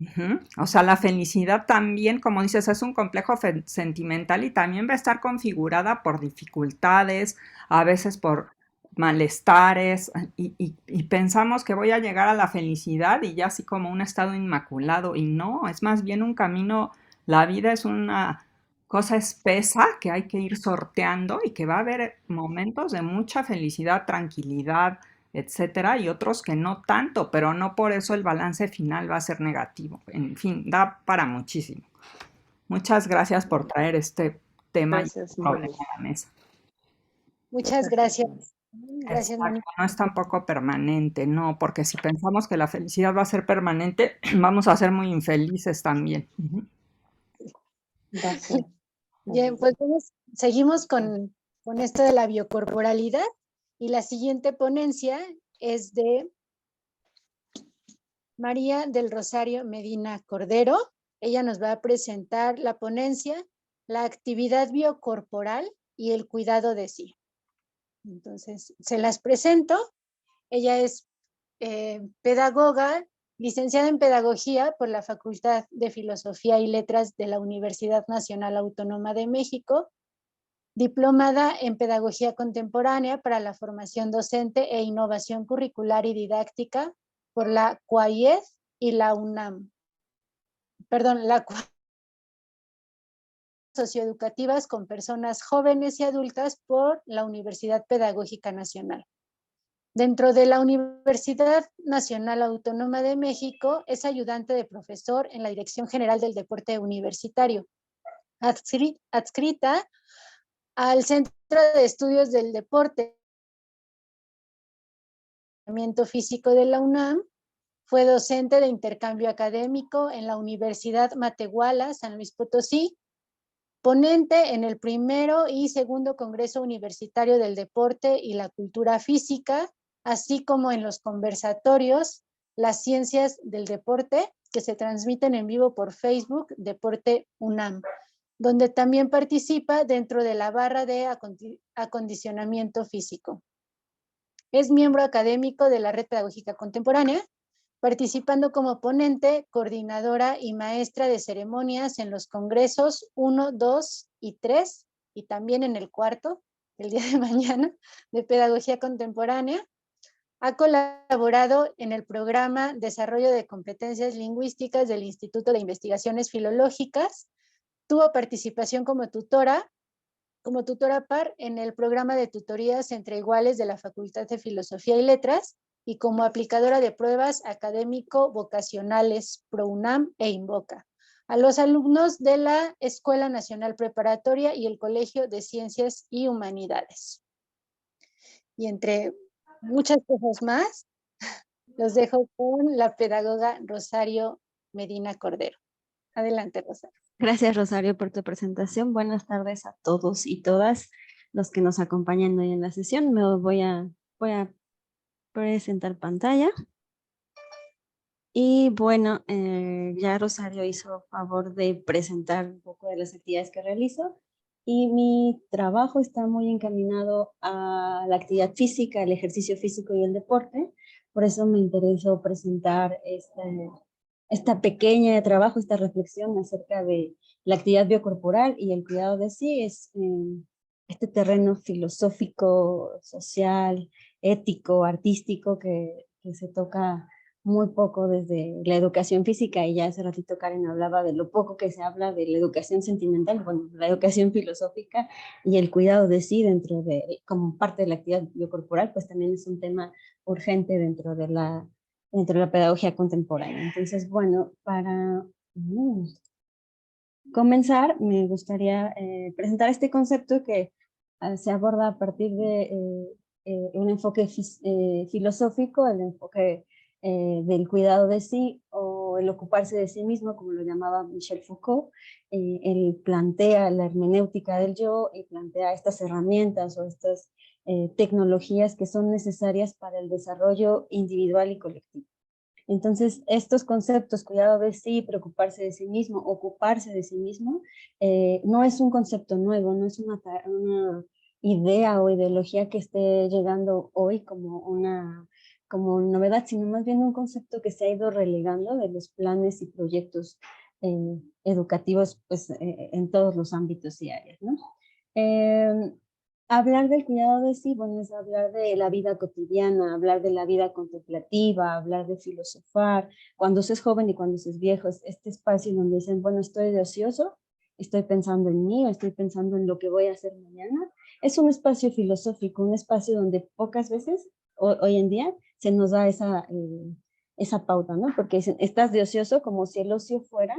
Ujú. O sea, la felicidad también, como dices, es un complejo sentimental y también va a estar configurada por dificultades, a veces por malestares, y pensamos que voy a llegar a la felicidad y ya así como un estado inmaculado, y no, es más bien un camino, la vida es una cosa espesa que hay que ir sorteando y que va a haber momentos de mucha felicidad, tranquilidad, etcétera, y otros que no tanto, pero no por eso el balance final va a ser negativo. En fin, da para muchísimo. Muchas gracias por traer este tema y Gracias, problema Moni. a la mesa. Muchas Gracias, gracias. Moni. Gracias, Exacto, Mónica. no es tampoco permanente, no, porque si pensamos que la felicidad va a ser permanente, vamos a ser muy infelices también. Ujú. Gracias. Bien, pues seguimos con esto de la biocorporalidad y la siguiente ponencia es de María del Rosario Medina Cordero. Ella nos va a presentar la ponencia, la actividad biocorporal y el cuidado de sí. Entonces, se las presento. Ella es pedagoga, licenciada en Pedagogía por la Facultad de Filosofía y Letras de la Universidad Nacional Autónoma de México, diplomada en Pedagogía Contemporánea para la Formación Docente e Innovación Curricular y Didáctica por la CUAIED y la UNAM. Perdón, la socioeducativas con personas jóvenes y adultas por la Universidad Pedagógica Nacional. Dentro de la Universidad Nacional Autónoma de México, es ayudante de profesor en la Dirección General del Deporte Universitario, adscrita al Centro de Estudios del Deporte Físico de la UNAM. Fue docente de intercambio académico en la Universidad Matehuala, San Luis Potosí, ponente en el primero y segundo Congreso Universitario del Deporte y la Cultura Física, así como en los conversatorios Las Ciencias del Deporte, que se transmiten en vivo por Facebook Deporte UNAM, donde también participa dentro de la barra de acondicionamiento físico. Es miembro académico de la Red Pedagógica Contemporánea, participando como ponente, coordinadora y maestra de ceremonias en los congresos 1, 2 y 3, y también en el cuarto, el día de mañana, de Pedagogía Contemporánea. Ha colaborado en el programa Desarrollo de Competencias Lingüísticas del Instituto de Investigaciones Filológicas. Tuvo participación como tutora par en el programa de tutorías entre iguales de la Facultad de Filosofía y Letras y como aplicadora de pruebas académico-vocacionales ProUNAM e Invoca a los alumnos de la Escuela Nacional Preparatoria y el Colegio de Ciencias y Humanidades. Y entre muchas cosas más, los dejo con la pedagoga Rosario Medina Cordero. Adelante, Rosario. Gracias, Rosario, por tu presentación. Buenas tardes a todos y todas los que nos acompañan hoy en la sesión. Voy a presentar pantalla. Y bueno, ya Rosario hizo favor de presentar un poco de las actividades que realizo. Y mi trabajo está muy encaminado a la actividad física, el ejercicio físico y el deporte. Por eso me interesó presentar esta pequeña trabajo, esta reflexión acerca de la actividad biocorporal y el cuidado de sí. Es este terreno filosófico, social, ético, artístico que se toca muy poco desde la educación física, y ya hace ratito Karen hablaba de lo poco que se habla de la educación sentimental, bueno, la educación filosófica y el cuidado de sí dentro de, como parte de la actividad biocorporal, pues también es un tema urgente dentro de la pedagogía contemporánea. Entonces, bueno, para comenzar, me gustaría presentar este concepto que se aborda a partir de un enfoque filosófico, el enfoque del cuidado de sí o el ocuparse de sí mismo, como lo llamaba Michel Foucault. Él plantea la hermenéutica del yo y plantea estas herramientas o estas tecnologías que son necesarias para el desarrollo individual y colectivo. Entonces, estos conceptos, cuidado de sí, preocuparse de sí mismo, ocuparse de sí mismo, no es un concepto nuevo, no es una idea o ideología que esté llegando hoy como novedad, sino más bien un concepto que se ha ido relegando de los planes y proyectos educativos pues, en todos los ámbitos y áreas, ¿no? Hablar del cuidado de sí, bueno, es hablar de la vida cotidiana, hablar de la vida contemplativa, hablar de filosofar, cuando se es joven y cuando se es viejo, es este espacio donde dicen, bueno, estoy de ocioso, estoy pensando en mí, o estoy pensando en lo que voy a hacer mañana. Es un espacio filosófico, un espacio donde pocas veces, hoy en día, se nos da esa pauta, ¿no? Porque dicen, estás de ocioso como si el ocio fuera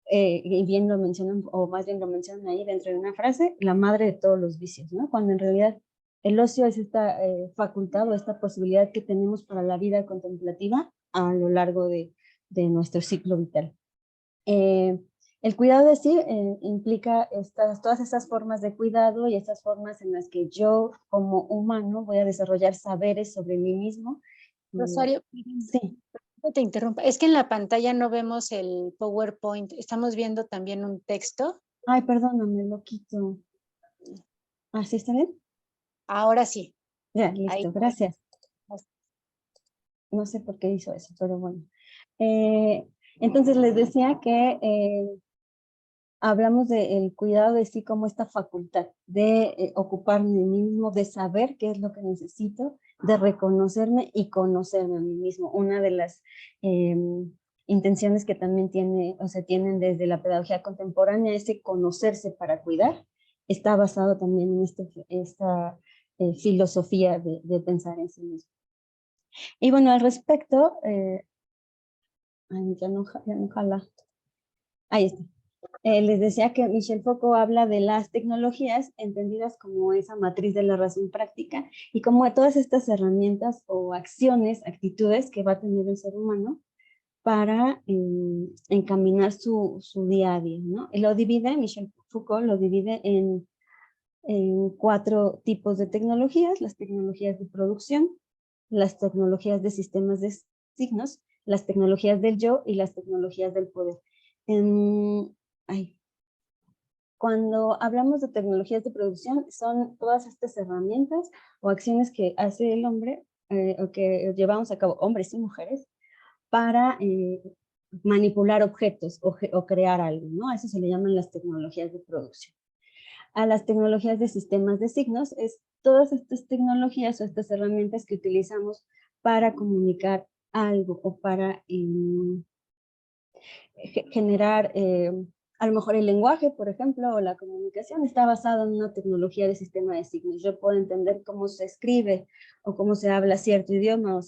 y bien lo mencionan, o más bien lo mencionan ahí dentro de una frase, la madre de todos los vicios, ¿no? Cuando en realidad el ocio es esta facultad o esta posibilidad que tenemos para la vida contemplativa a lo largo de nuestro ciclo vital. El cuidado de sí implica todas estas formas de cuidado y estas formas en las que yo como humano voy a desarrollar saberes sobre mí mismo. Rosario, Sí. no te interrumpa. Es que en la pantalla no vemos el PowerPoint. Estamos viendo también un texto. Ay, perdóname, lo quito. ¿Así está bien? Ahora sí. Ya, Ahí. listo, gracias. No sé por qué hizo eso, pero bueno. Entonces les decía que hablamos del cuidado de sí como esta facultad de ocuparme de mí mismo, de saber qué es lo que necesito, de reconocerme y conocerme a mí mismo. Una de las intenciones que también tienen desde la pedagogía contemporánea, ese conocerse para cuidar, está basado también en esta filosofía de pensar en sí mismo. Y bueno, al respecto, ya no jala. Ahí está. Les decía que Michel Foucault habla de las tecnologías entendidas como esa matriz de la razón práctica y como de todas estas herramientas o acciones, actitudes que va a tener el ser humano para encaminar su día a día, ¿no? Y lo divide, Michel Foucault lo divide en 4 tipos de tecnologías: las tecnologías de producción, las tecnologías de sistemas de signos, las tecnologías del yo y las tecnologías del poder. Cuando hablamos de tecnologías de producción, son todas estas herramientas o acciones que hace el hombre o que llevamos a cabo hombres y mujeres para manipular objetos o crear algo, ¿no? A eso se le llaman las tecnologías de producción. A las tecnologías de sistemas de signos es todas estas tecnologías o estas herramientas que utilizamos para comunicar algo o para generar, a lo mejor el lenguaje, por ejemplo, o la comunicación está basado en una tecnología de sistema de signos. Yo puedo entender cómo se escribe o cómo se habla cierto idioma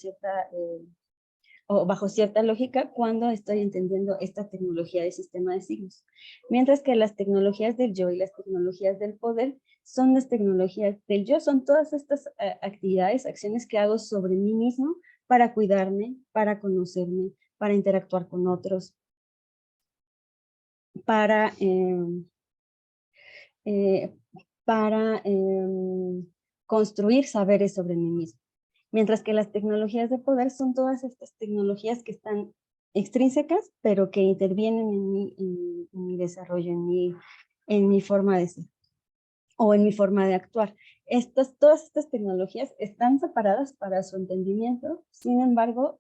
o bajo cierta lógica cuando estoy entendiendo esta tecnología de sistema de signos. Mientras que las tecnologías del yo y las tecnologías del poder son las tecnologías del yo, son todas estas actividades, acciones que hago sobre mí mismo para cuidarme, para conocerme, para interactuar con otros, para, construir saberes sobre mí mismo. Mientras que las tecnologías de poder son todas estas tecnologías que están extrínsecas, pero que intervienen en mi desarrollo, en mi forma de ser o en mi forma de actuar. Todas estas tecnologías están separadas para su entendimiento, sin embargo,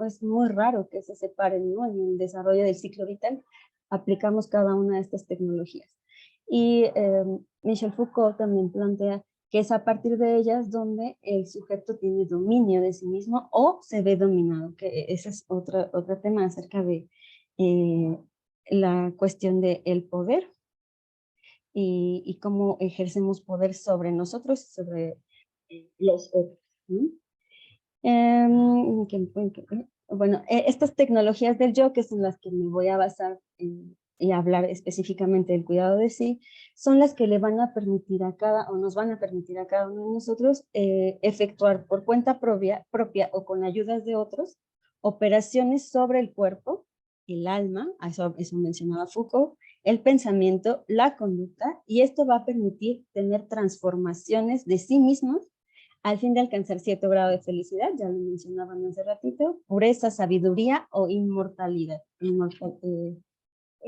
es muy raro que se separen, ¿no? En el desarrollo del ciclo vital aplicamos cada una de estas tecnologías. Y Michel Foucault también plantea que es a partir de ellas donde el sujeto tiene dominio de sí mismo o se ve dominado, que ese es otro tema acerca de la cuestión del poder y cómo ejercemos poder sobre nosotros y sobre los otros, ¿no? Bueno, estas tecnologías del yo, que son las que me voy a basar y hablar específicamente del cuidado de sí, son las que le van a permitir a nos van a permitir a cada uno de nosotros efectuar por cuenta propia o con ayudas de otros, operaciones sobre el cuerpo, el alma, eso mencionaba Foucault, el pensamiento, la conducta, y esto va a permitir tener transformaciones de sí mismos al fin de alcanzar cierto grado de felicidad, ya lo mencionaban hace ratito, pureza, sabiduría o inmortalidad.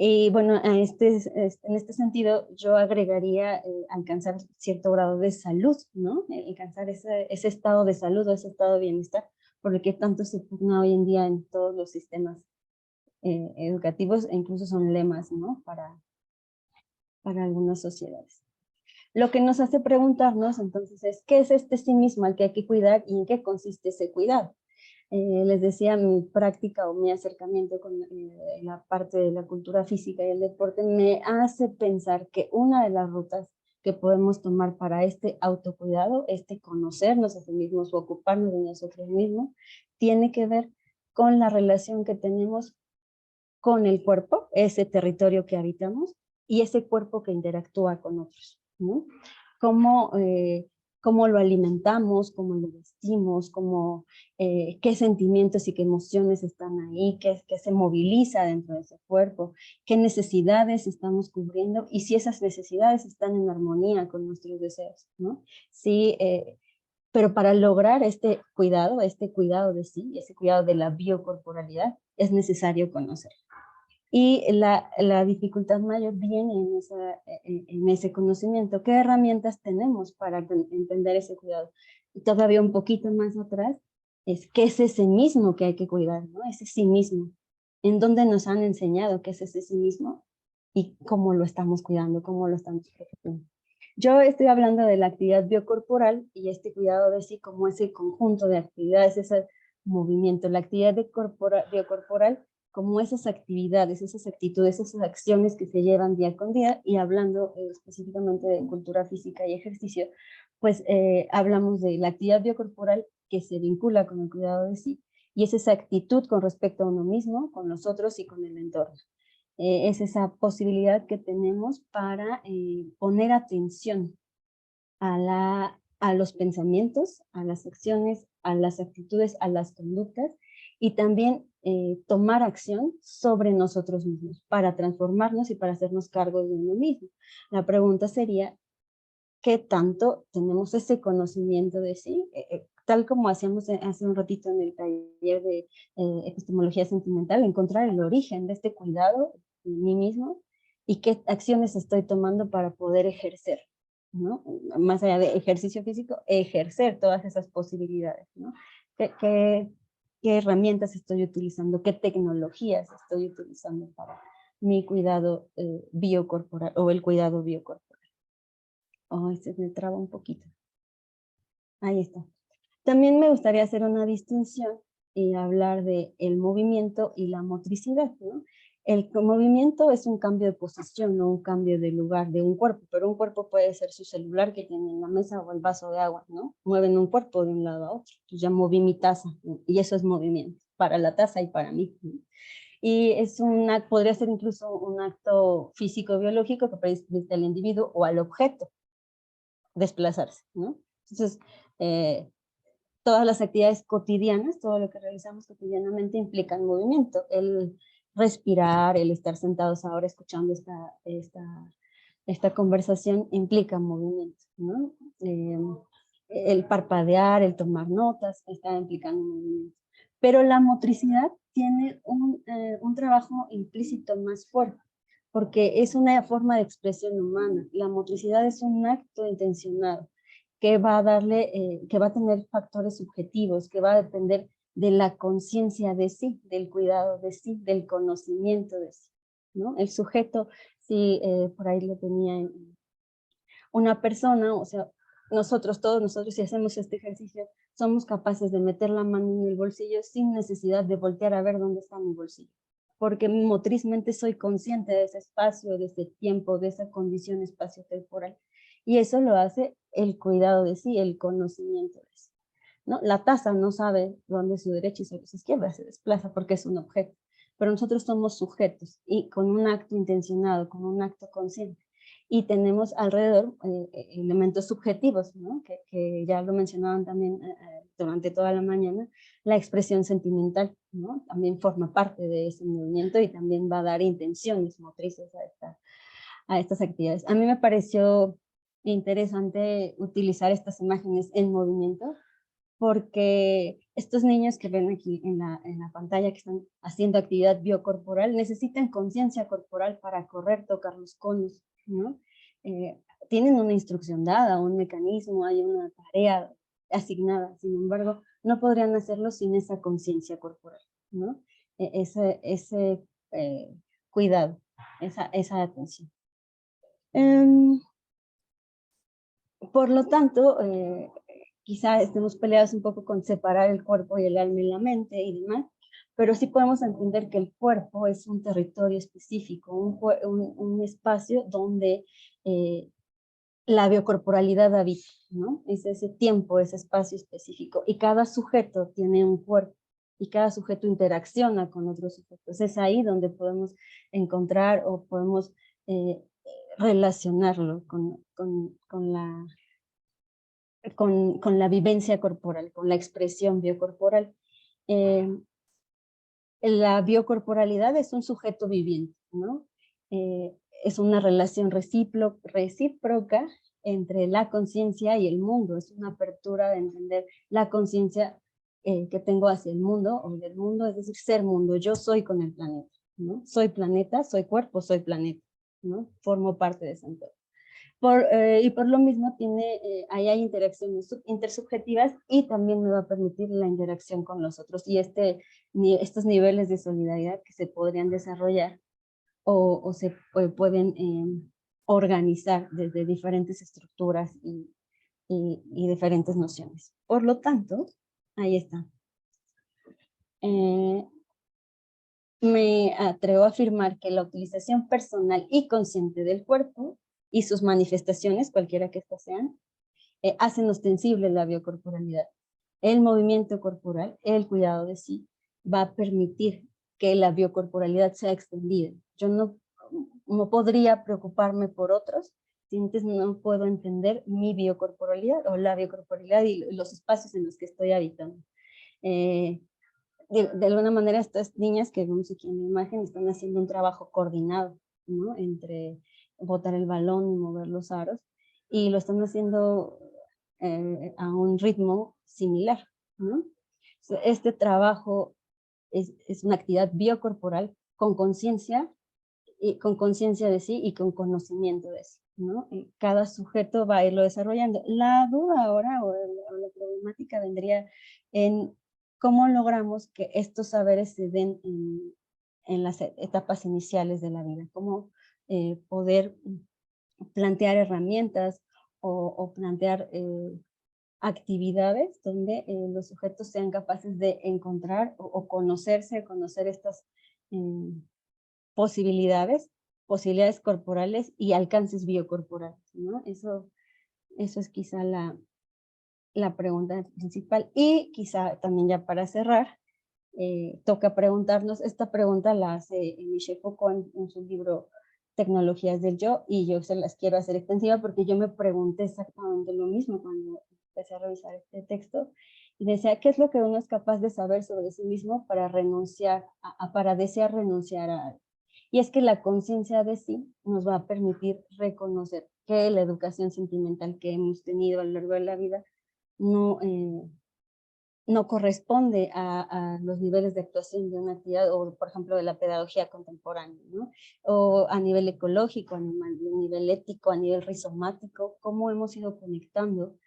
Y bueno, en este sentido yo agregaría alcanzar cierto grado de salud, ¿no? Alcanzar ese estado de salud o ese estado de bienestar, por el que tanto se pugna hoy en día en todos los sistemas educativos, e incluso son lemas, ¿no? Para algunas sociedades. Lo que nos hace preguntarnos entonces es, ¿qué es este sí mismo al que hay que cuidar y en qué consiste ese cuidado? Les decía, mi práctica o mi acercamiento con la parte de la cultura física y el deporte me hace pensar que una de las rutas que podemos tomar para este autocuidado, este conocernos a sí mismos o ocuparnos de nosotros mismos, tiene que ver con la relación que tenemos con el cuerpo, ese territorio que habitamos, y ese cuerpo que interactúa con otros, ¿no? Cómo lo alimentamos, cómo lo vestimos, qué sentimientos y qué emociones están ahí, qué se moviliza dentro de ese cuerpo, qué necesidades estamos cubriendo y si esas necesidades están en armonía con nuestros deseos, ¿no? Sí, pero para lograr este cuidado de sí, ese cuidado de la biocorporalidad, es necesario conocer. Y la dificultad mayor viene en ese conocimiento. ¿Qué herramientas tenemos para entender ese cuidado? Y todavía un poquito más atrás, ¿qué es ese mismo que hay que cuidar? ¿No? Ese sí mismo. ¿En dónde nos han enseñado qué es ese sí mismo? Y cómo lo estamos cuidando, cómo lo estamos protegiendo. Yo estoy hablando de la actividad biocorporal y este cuidado de sí como ese conjunto de actividades, ese movimiento. La actividad biocorporal como esas actividades, esas actitudes, esas acciones que se llevan día con día, y hablando específicamente de cultura física y ejercicio, pues hablamos de la actividad biocorporal que se vincula con el cuidado de sí, y es esa actitud con respecto a uno mismo, con los otros y con el entorno. Es esa posibilidad que tenemos para poner atención a los pensamientos, a las acciones, a las actitudes, a las conductas, y también tomar acción sobre nosotros mismos para transformarnos y para hacernos cargo de uno mismo. La pregunta sería, ¿qué tanto tenemos ese conocimiento de sí? Tal como hacíamos hace un ratito en el taller de epistemología sentimental, encontrar el origen de este cuidado de mí mismo y qué acciones estoy tomando para poder ejercer, ¿no? Más allá de ejercicio físico, ejercer todas esas posibilidades, ¿no? ¿Qué herramientas estoy utilizando? ¿Qué tecnologías estoy utilizando para mi cuidado biocorporal o el cuidado biocorporal? Oh, se me traba un poquito. Ahí está. También me gustaría hacer una distinción y hablar de el movimiento y la motricidad, ¿no? El movimiento es un cambio de posición, no un cambio de lugar de un cuerpo, pero un cuerpo puede ser su celular que tiene en la mesa o el vaso de agua, ¿no? Mueven un cuerpo de un lado a otro. Entonces ya moví mi taza, ¿no? Y eso es movimiento, para la taza y para mí, ¿no? Y podría ser incluso un acto físico-biológico que permite al individuo o al objeto desplazarse, ¿no? Entonces, todas las actividades cotidianas, todo lo que realizamos cotidianamente implican movimiento. El respirar, el estar sentados ahora escuchando esta conversación implica movimiento, ¿no? El parpadear, el tomar notas, está implicando movimiento. Pero la motricidad tiene un trabajo implícito más fuerte, porque es una forma de expresión humana. La motricidad es un acto intencionado que va a tener factores subjetivos, que va a depender de la conciencia de sí, del cuidado de sí, del conocimiento de sí, ¿no? El sujeto, sí, por ahí lo tenía una persona, o sea, todos nosotros, si hacemos este ejercicio, somos capaces de meter la mano en el bolsillo sin necesidad de voltear a ver dónde está mi bolsillo, porque motrizmente soy consciente de ese espacio, de ese tiempo, de esa condición espacio-temporal. Y eso lo hace el cuidado de sí, el conocimiento de sí, ¿no? La taza no sabe dónde es su derecha y su izquierda, se desplaza porque es un objeto, pero nosotros somos sujetos y con un acto intencionado, con un acto consciente. Y tenemos alrededor elementos subjetivos, ¿no? que ya lo mencionaban también durante toda la mañana, la expresión sentimental, ¿no? También forma parte de ese movimiento y también va a dar intenciones motrices a estas actividades. A mí me pareció interesante utilizar estas imágenes en movimiento, porque estos niños que ven aquí en la pantalla que están haciendo actividad biocorporal necesitan conciencia corporal para correr, tocar los conos, ¿no? Tienen una instrucción dada, un mecanismo, hay una tarea asignada, sin embargo, no podrían hacerlo sin esa conciencia corporal, ¿no? Ese cuidado, esa atención. Por lo tanto, quizá estemos peleados un poco con separar el cuerpo y el alma y la mente y demás, pero sí podemos entender que el cuerpo es un territorio específico, un espacio donde la biocorporalidad habita, ¿no? Es ese tiempo, ese espacio específico, y cada sujeto tiene un cuerpo, y cada sujeto interacciona con otros sujetos. Es ahí donde podemos encontrar o podemos relacionarlo con la vivencia corporal, con la expresión biocorporal. La biocorporalidad es un sujeto viviente, ¿no? Es una relación recíproca entre la conciencia y el mundo, es una apertura de entender la conciencia que tengo hacia el mundo o del mundo, es decir, ser mundo, yo soy con el planeta, ¿no? Soy planeta, soy cuerpo, soy planeta, ¿no? Formo parte de ese entorno. Y por lo mismo ahí hay interacciones intersubjetivas y también me va a permitir la interacción con los otros y estos niveles de solidaridad que se podrían desarrollar o se pueden organizar desde diferentes estructuras y diferentes nociones. Por lo tanto, ahí está. Me atrevo a afirmar que la utilización personal y consciente del cuerpo y sus manifestaciones, cualquiera que estas sean, hacen ostensible la biocorporalidad. El movimiento corporal, el cuidado de sí, va a permitir que la biocorporalidad sea extendida. Yo no podría preocuparme por otros si antes no puedo entender mi biocorporalidad o la biocorporalidad y los espacios en los que estoy habitando. De alguna manera estas niñas que vemos aquí en la imagen están haciendo un trabajo coordinado, ¿no? Entre botar el balón y mover los aros, y lo están haciendo a un ritmo similar, ¿no? Este trabajo es una actividad biocorporal con conciencia de sí y con conocimiento de sí, ¿no? Y cada sujeto va a irlo desarrollando. La duda ahora o la problemática vendría en cómo logramos que estos saberes se den en las etapas iniciales de la vida, cómo poder plantear herramientas o plantear actividades donde los sujetos sean capaces de encontrar o conocer estas posibilidades corporales y alcances biocorporales, ¿no? Eso es quizá la pregunta principal. Y quizá también ya para cerrar, toca preguntarnos, esta pregunta la hace Michel Foucault en su libro Tecnologías del Yo, y yo se las quiero hacer extensiva porque yo me pregunté exactamente lo mismo cuando empecé a revisar este texto, y decía, ¿qué es lo que uno es capaz de saber sobre sí mismo para para desear renunciar a algo? Y es que la conciencia de sí nos va a permitir reconocer que la educación sentimental que hemos tenido a lo largo de la vida no corresponde a los niveles de actuación de una actividad, o por ejemplo de la pedagogía contemporánea, ¿no? O a nivel ecológico, a nivel ético, a nivel rizomático, cómo hemos ido conectando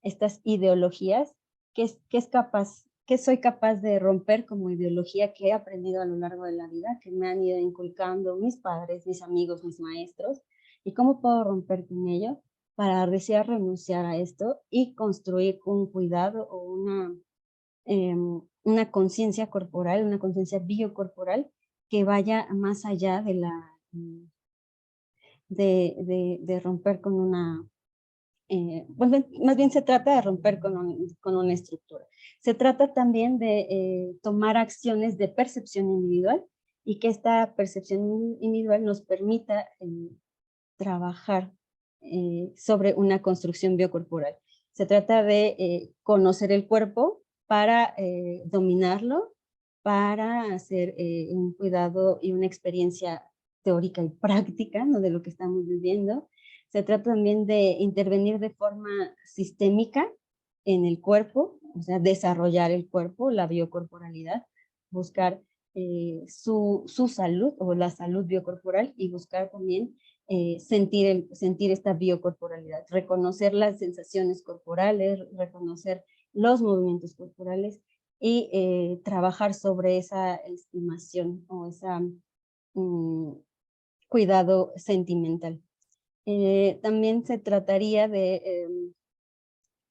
estas ideologías que soy capaz de romper como ideología que he aprendido a lo largo de la vida, que me han ido inculcando mis padres, mis amigos, mis maestros, y cómo puedo romper con ello para desear renunciar a esto y construir un cuidado o una conciencia corporal, una conciencia biocorporal que vaya más allá de de romper con una, pues más bien se trata de romper con una estructura. Se trata también de tomar acciones de percepción individual y que esta percepción individual nos permita trabajar sobre una construcción biocorporal. Se trata de conocer el cuerpo para dominarlo, para hacer un cuidado y una experiencia teórica y práctica, ¿no?, de lo que estamos viviendo. Se trata también de intervenir de forma sistémica en el cuerpo, o sea, desarrollar el cuerpo, la biocorporalidad, buscar su salud o la salud biocorporal y buscar también sentir esta biocorporalidad, reconocer las sensaciones corporales, reconocer los movimientos corporales y trabajar sobre esa estimación o esa cuidado sentimental. También se trataría de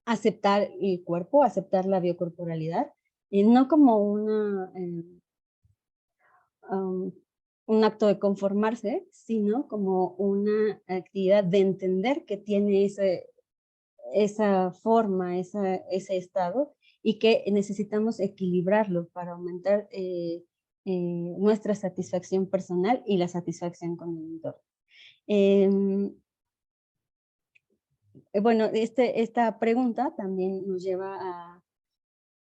aceptar el cuerpo, aceptar la biocorporalidad, no como un acto de conformarse, sino como una actividad de entender que tiene esa forma, ese estado, y que necesitamos equilibrarlo para aumentar nuestra satisfacción personal y la satisfacción con el entorno. Bueno, esta pregunta también nos lleva a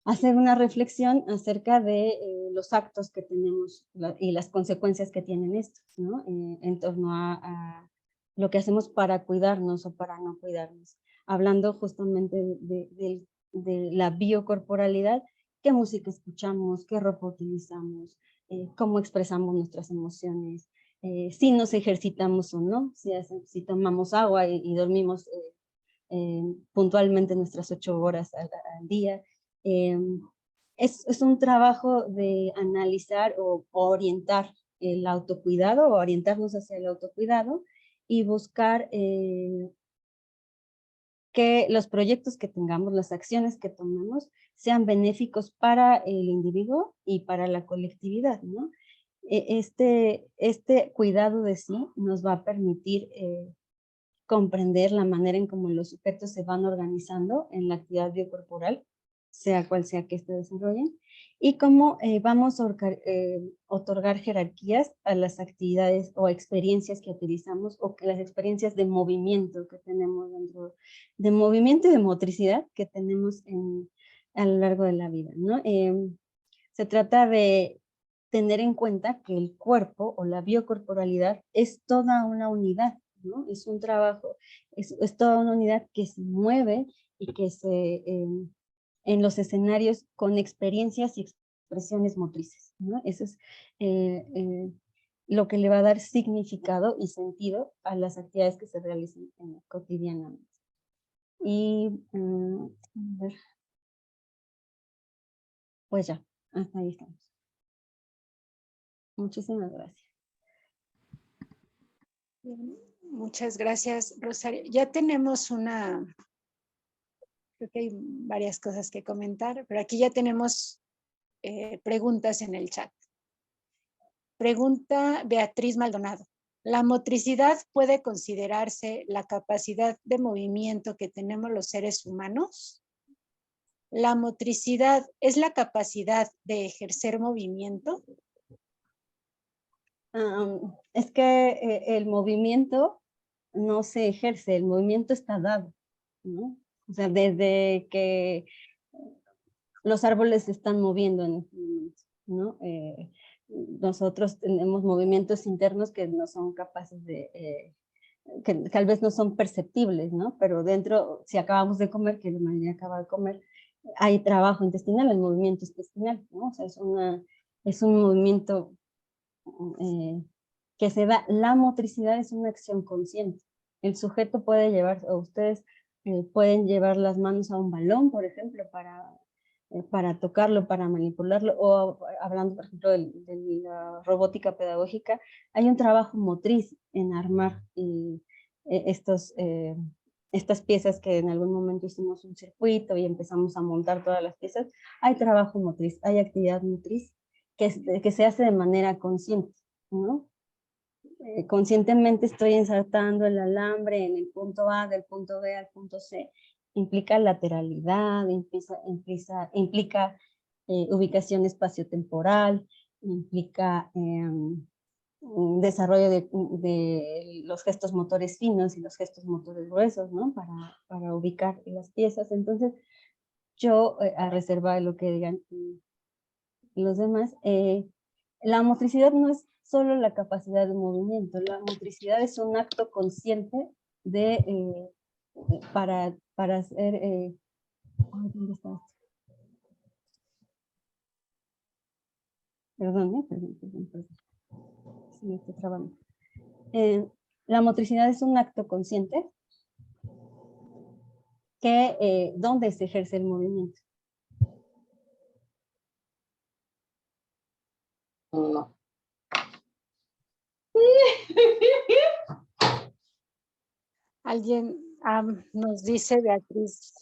hacer una reflexión acerca de los actos que tenemos y las consecuencias que tienen estos, ¿no? En torno a lo que hacemos para cuidarnos o para no cuidarnos. Hablando justamente de la biocorporalidad, qué música escuchamos, qué ropa utilizamos, cómo expresamos nuestras emociones, si nos ejercitamos o no, si tomamos agua y dormimos puntualmente nuestras 8 horas al día. Es un trabajo de analizar o orientar el autocuidado o orientarnos hacia el autocuidado y buscar que los proyectos que tengamos, las acciones que tomemos, sean benéficos para el individuo y para la colectividad, ¿no? Este cuidado de sí nos va a permitir comprender la manera en cómo los sujetos se van organizando en la actividad biocorporal, sea cual sea que éste desarrollen, y cómo vamos a otorgar jerarquías a las actividades o experiencias que utilizamos, o que las experiencias de movimiento que tenemos dentro, de movimiento y de motricidad que tenemos a lo largo de la vida, ¿no? Se trata de tener en cuenta que el cuerpo o la biocorporalidad es toda una unidad, ¿no? Es un trabajo, es toda una unidad que se mueve y que en los escenarios con experiencias y expresiones motrices, ¿no? Eso es lo que le va a dar significado y sentido a las actividades que se realizan cotidianamente. Y, a ver, pues ya, hasta ahí estamos. Muchísimas gracias. Bien, muchas gracias, Rosario. Ya tenemos creo que hay varias cosas que comentar, pero aquí ya tenemos preguntas en el chat. Pregunta Beatriz Maldonado. ¿La motricidad puede considerarse la capacidad de movimiento que tenemos los seres humanos? ¿La motricidad es la capacidad de ejercer movimiento? Es que el movimiento no se ejerce, el movimiento está dado, ¿no? O sea, desde que los árboles se están moviendo en este momento, ¿no? Nosotros tenemos movimientos internos que no son capaces de, que tal vez no son perceptibles, ¿no? Pero dentro, si acabamos de comer, que la mayoría acaba de comer, hay trabajo intestinal, el movimiento intestinal, ¿no? O sea, es un movimiento que se da. La motricidad es una acción consciente. El sujeto puede llevar, o ustedes pueden llevar las manos a un balón, por ejemplo, para tocarlo, para manipularlo, o hablando, por ejemplo, de la robótica pedagógica, hay un trabajo motriz en armar estos estas piezas que en algún momento hicimos un circuito y empezamos a montar todas las piezas, hay trabajo motriz, hay actividad motriz que se hace de manera consciente, ¿no? Conscientemente estoy insertando el alambre en el punto A, del punto B al punto C. Implica lateralidad, implica ubicación espaciotemporal, implica un desarrollo de los gestos motores finos y los gestos motores gruesos, ¿no? Para ubicar las piezas. Entonces, yo, a reserva de lo que digan los demás, la motricidad no es solo la capacidad de movimiento, la motricidad es un acto consciente de, para hacer... ¿dónde está esto? Perdón. Sí, me estoy trabando. La motricidad es un acto consciente que, donde se ejerce el movimiento. No. Alguien nos dice Beatriz.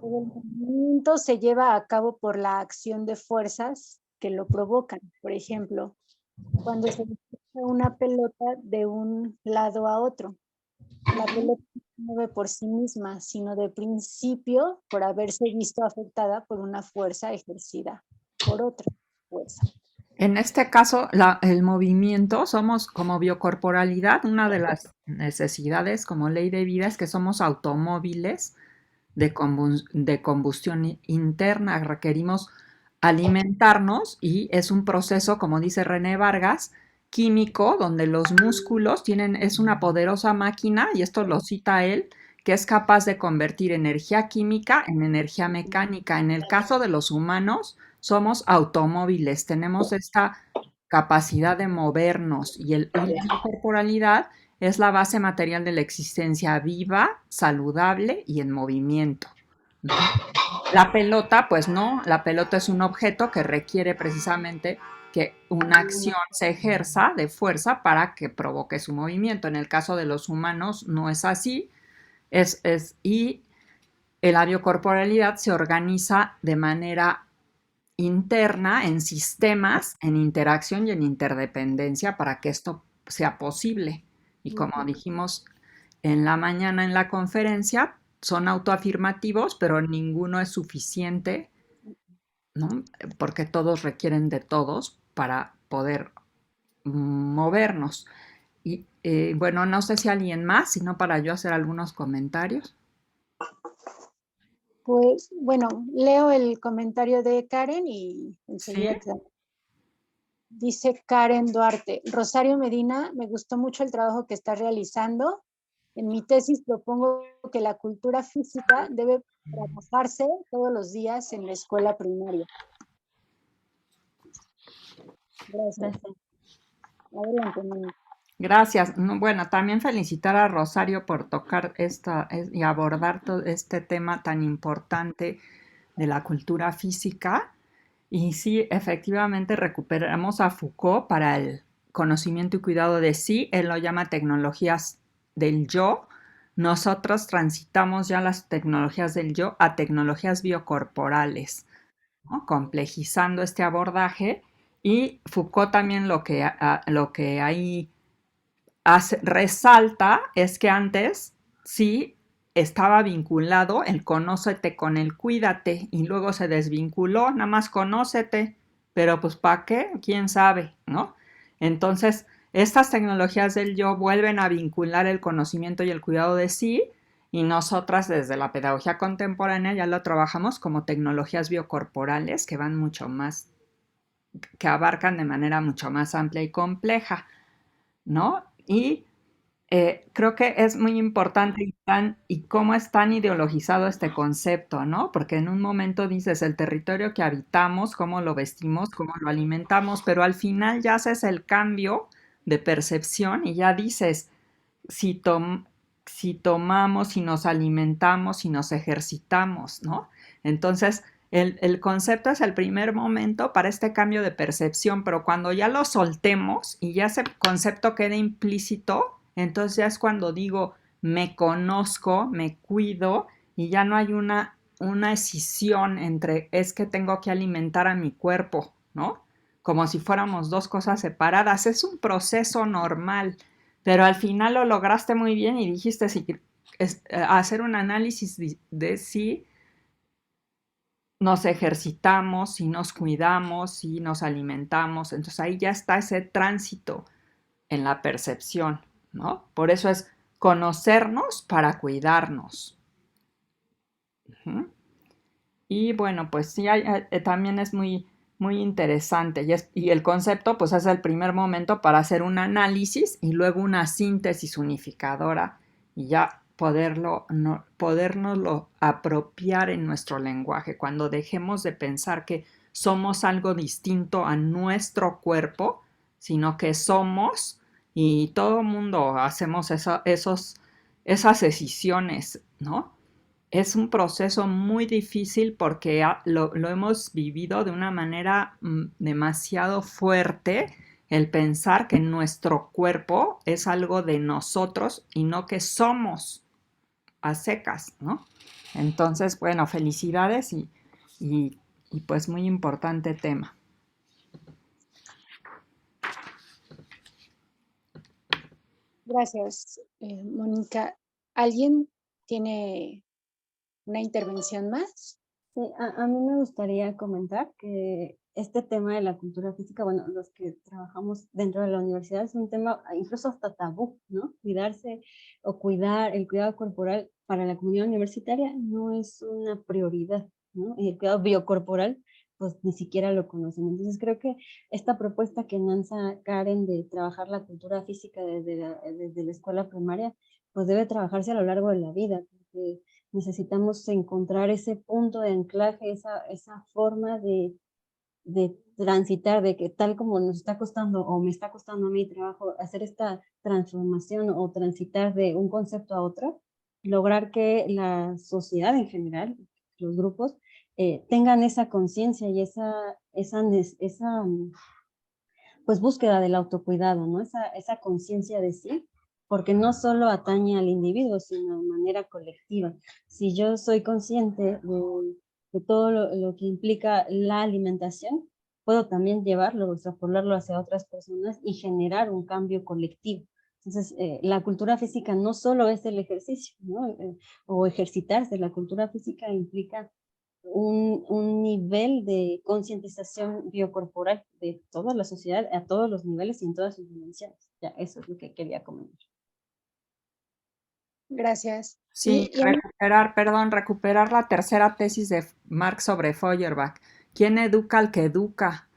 El movimiento se lleva a cabo por la acción de fuerzas que lo provocan. Por ejemplo, cuando se desplaza una pelota de un lado a otro. La pelota no se mueve por sí misma, sino de principio por haberse visto afectada por una fuerza ejercida por otra fuerza. En este caso, el movimiento, somos como biocorporalidad, una de las necesidades como ley de vida es que somos automóviles de combustión interna, requerimos alimentarnos y es un proceso, como dice René Vargas, químico, donde los músculos es una poderosa máquina, y esto lo cita él, que es capaz de convertir energía química en energía mecánica. En el caso de los humanos, somos automóviles, tenemos esta capacidad de movernos y la corporalidad es la base material de la existencia viva, saludable y en movimiento, ¿no? La pelota, pues no, la pelota es un objeto que requiere precisamente que una acción se ejerza de fuerza para que provoque su movimiento. En el caso de los humanos no es así, y la biocorporalidad se organiza de manera interna en sistemas, en interacción y en interdependencia para que esto sea posible. Y como dijimos en la mañana en la conferencia, son autoafirmativos, pero ninguno es suficiente, ¿no? Porque todos requieren de todos para poder movernos. Y bueno, no sé si alguien más, sino para yo hacer algunos comentarios. Pues bueno, leo el comentario de Karen y enseguida ¿Sí? Dice Karen Duarte, Rosario Medina, me gustó mucho el trabajo que está realizando. En mi tesis propongo que la cultura física debe trabajarse todos los días en la escuela primaria. Gracias. Adelante, Mónica. Gracias. Bueno, también felicitar a Rosario por tocar y abordar todo este tema tan importante de la cultura física. Y sí, efectivamente recuperamos a Foucault para el conocimiento y cuidado de sí. Él lo llama tecnologías del yo. Nosotros transitamos ya las tecnologías del yo a tecnologías biocorporales, ¿no? Complejizando este abordaje. Y Foucault también lo que ahí resalta es que antes sí estaba vinculado el conócete con el cuídate y luego se desvinculó, nada más conócete, pero pues ¿para qué? ¿Quién sabe? ¿No? Entonces, estas tecnologías del yo vuelven a vincular el conocimiento y el cuidado de sí y nosotras desde la pedagogía contemporánea ya lo trabajamos como tecnologías biocorporales que van mucho más, que abarcan de manera mucho más amplia y compleja, ¿no? Y creo que es muy importante y cómo es tan ideologizado este concepto, ¿no? Porque en un momento dices el territorio que habitamos, cómo lo vestimos, cómo lo alimentamos, pero al final ya haces el cambio de percepción y ya dices, si tomamos, si nos alimentamos, si nos ejercitamos, ¿no? Entonces, el concepto es el primer momento para este cambio de percepción, pero cuando ya lo soltemos y ya ese concepto quede implícito, entonces ya es cuando digo, me conozco, me cuido y ya no hay una escisión entre es que tengo que alimentar a mi cuerpo, ¿no? Como si fuéramos dos cosas separadas. Es un proceso normal, pero al final lo lograste muy bien y dijiste si, hacer un análisis de si nos ejercitamos, si nos cuidamos, si nos alimentamos. Entonces ahí ya está ese tránsito en la percepción, ¿no? Por eso es conocernos para cuidarnos. Uh-huh. Y bueno, pues sí, también es muy, muy interesante. Y el concepto, pues es el primer momento para hacer un análisis y luego una síntesis unificadora y ya podernoslo apropiar en nuestro lenguaje. Cuando dejemos de pensar que somos algo distinto a nuestro cuerpo, sino que somos, y todo el mundo hacemos esas decisiones, ¿no? Es un proceso muy difícil porque lo hemos vivido de una manera demasiado fuerte, el pensar que nuestro cuerpo es algo de nosotros y no que somos a secas, ¿no? Entonces, bueno, felicidades y pues muy importante tema. Gracias, Mónica. ¿Alguien tiene una intervención más? Sí, a mí me gustaría comentar que este tema de la cultura física, bueno, los que trabajamos dentro de la universidad es un tema incluso hasta tabú, ¿no? Cuidarse o cuidar, el cuidado corporal para la comunidad universitaria no es una prioridad, ¿no? Y el cuidado biocorporal, pues ni siquiera lo conocen. Entonces creo que esta propuesta que lanza Karen de trabajar la cultura física desde la escuela primaria, pues debe trabajarse a lo largo de la vida, porque necesitamos encontrar ese punto de anclaje, esa forma de transitar, de que tal como nos está costando o me está costando a mi trabajo hacer esta transformación o transitar de un concepto a otro, lograr que la sociedad en general, los grupos, tengan esa conciencia y esa pues búsqueda del autocuidado, ¿no? Esa conciencia de sí, porque no solo atañe al individuo, sino de manera colectiva. Si yo soy consciente de todo lo que implica la alimentación, puedo también llevarlo, extrapolarlo hacia otras personas y generar un cambio colectivo. Entonces, la cultura física no solo es el ejercicio, ¿no? O ejercitarse, la cultura física implica un nivel de concientización biocorporal de toda la sociedad a todos los niveles y en todas sus dimensiones. Ya, eso es lo que quería comentar. Gracias. Sí, recuperar la tercera tesis de Marx sobre Feuerbach. ¿Quién educa al que educa?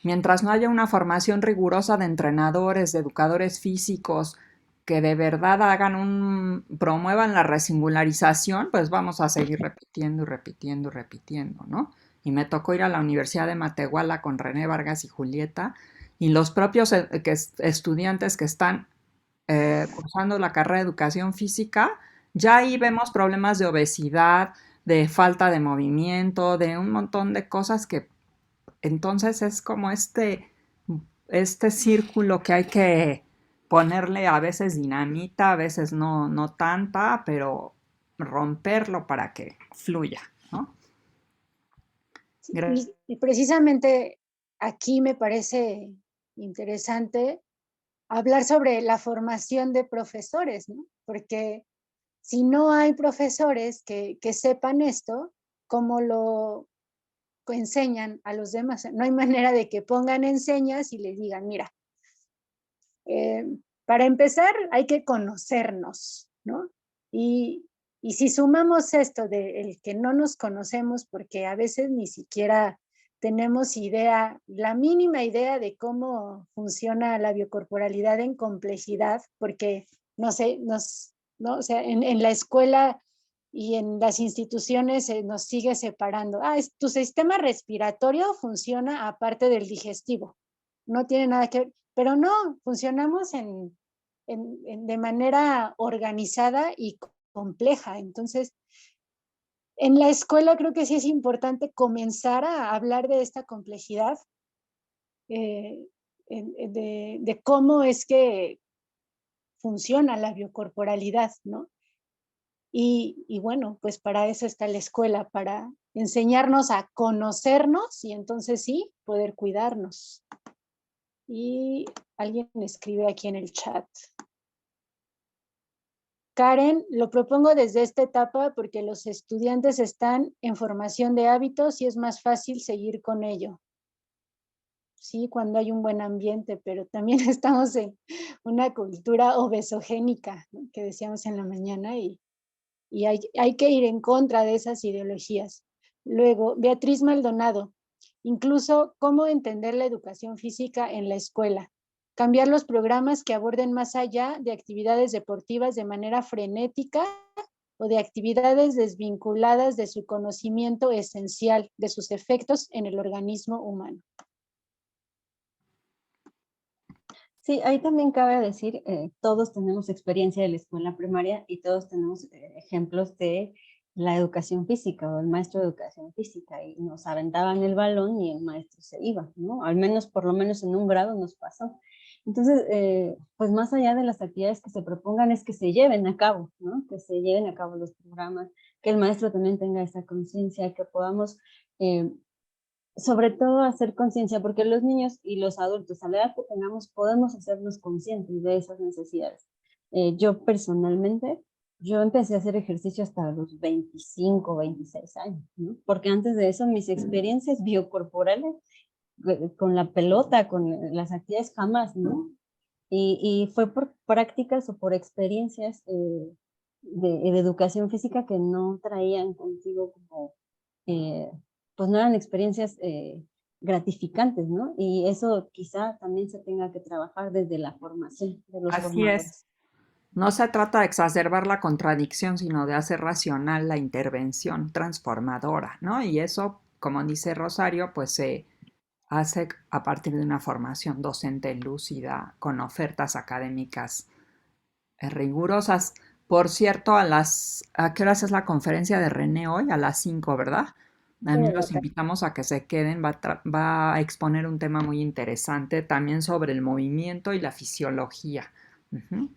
Mientras no haya una formación rigurosa de entrenadores, de educadores físicos, que de verdad promuevan la resingularización, pues vamos a seguir repitiendo y repitiendo y repitiendo, ¿no? Y me tocó ir a la Universidad de Matehuala con René Vargas y Julieta, y los propios estudiantes que están cursando la carrera de educación física, ya ahí vemos problemas de obesidad, de falta de movimiento, de un montón de cosas que entonces es como este círculo que hay que ponerle a veces dinamita, a veces no tanta, pero romperlo para que fluya, ¿no? Y precisamente aquí me parece interesante hablar sobre la formación de profesores, ¿no? Porque si no hay profesores que sepan esto, ¿cómo lo enseñan a los demás? No hay manera de que pongan enseñas y les digan, mira, para empezar hay que conocernos, ¿no? Y si sumamos esto de el que no nos conocemos, porque a veces ni siquiera tenemos idea, la mínima idea de cómo funciona la biocorporalidad en complejidad, porque no sé, ¿no? O sea, en la escuela y en las instituciones nos sigue separando. Tu sistema respiratorio funciona aparte del digestivo. No tiene nada que ver, pero no, funcionamos de manera organizada y compleja. Entonces, En la escuela creo que sí es importante comenzar a hablar de esta complejidad, de cómo es que funciona la biocorporalidad, ¿no? Y bueno, pues para eso está la escuela, para enseñarnos a conocernos y entonces sí, poder cuidarnos. Y alguien escribe aquí en el chat. Karen, lo propongo desde esta etapa porque los estudiantes están en formación de hábitos y es más fácil seguir con ello. Sí, cuando hay un buen ambiente, pero también estamos en una cultura obesogénica, ¿no? Que decíamos en la mañana, y hay que ir en contra de esas ideologías. Luego, Beatriz Maldonado, incluso cómo entender la educación física en la escuela. Cambiar los programas que aborden más allá de actividades deportivas de manera frenética o de actividades desvinculadas de su conocimiento esencial de sus efectos en el organismo humano. Sí, ahí también cabe decir, todos tenemos experiencia de la escuela primaria y todos tenemos ejemplos de la educación física o el maestro de educación física, y nos aventaban el balón y el maestro se iba, ¿no? Al menos, por lo menos en un grado nos pasó. Entonces, pues más allá de las actividades que se propongan es que se lleven a cabo, ¿no? Que se lleven a cabo los programas, que el maestro también tenga esa conciencia, que podamos sobre todo hacer conciencia, porque los niños y los adultos, a la edad que tengamos, podemos hacernos conscientes de esas necesidades. Yo personalmente, yo empecé a hacer ejercicio hasta los 25, 26 años, ¿no? Porque antes de eso mis experiencias biocorporales con la pelota, con las actividades jamás, ¿no? Y fue por prácticas o por experiencias de educación física que no traían contigo como pues no eran experiencias gratificantes, ¿no? Y eso quizá también se tenga que trabajar desde la formación de los Así es. formadores. No se trata de exacerbar la contradicción, sino de hacer racional la intervención transformadora, ¿no? Y eso, como dice Rosario, pues se hace a partir de una formación docente lúcida, con ofertas académicas rigurosas. Por cierto, ¿a qué horas es la conferencia de René hoy? A las 5, ¿verdad? También los invitamos a que se queden. Va a exponer un tema muy interesante también sobre el movimiento y la fisiología. Ujú.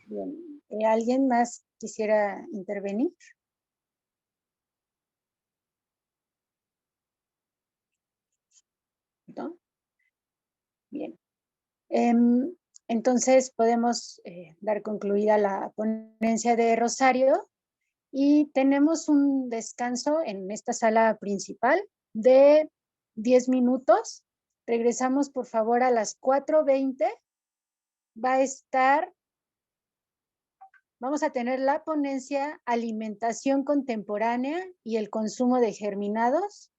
Bien. ¿Alguien más quisiera intervenir? ¿No? Bien. Entonces podemos dar concluida la ponencia de Rosario y tenemos un descanso en esta sala principal de 10 minutos. Regresamos por favor a las 4:20. Vamos a tener la ponencia Alimentación Contemporánea y el Consumo de Germinados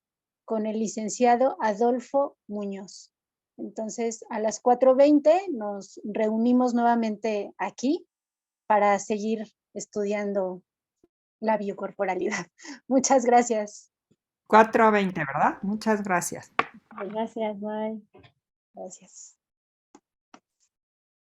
con el licenciado Adolfo Muñoz. Entonces, a las 4:20 nos reunimos nuevamente aquí para seguir estudiando la biocorporalidad. Muchas gracias. 4:20, ¿verdad? Muchas gracias. Gracias, bye. Gracias.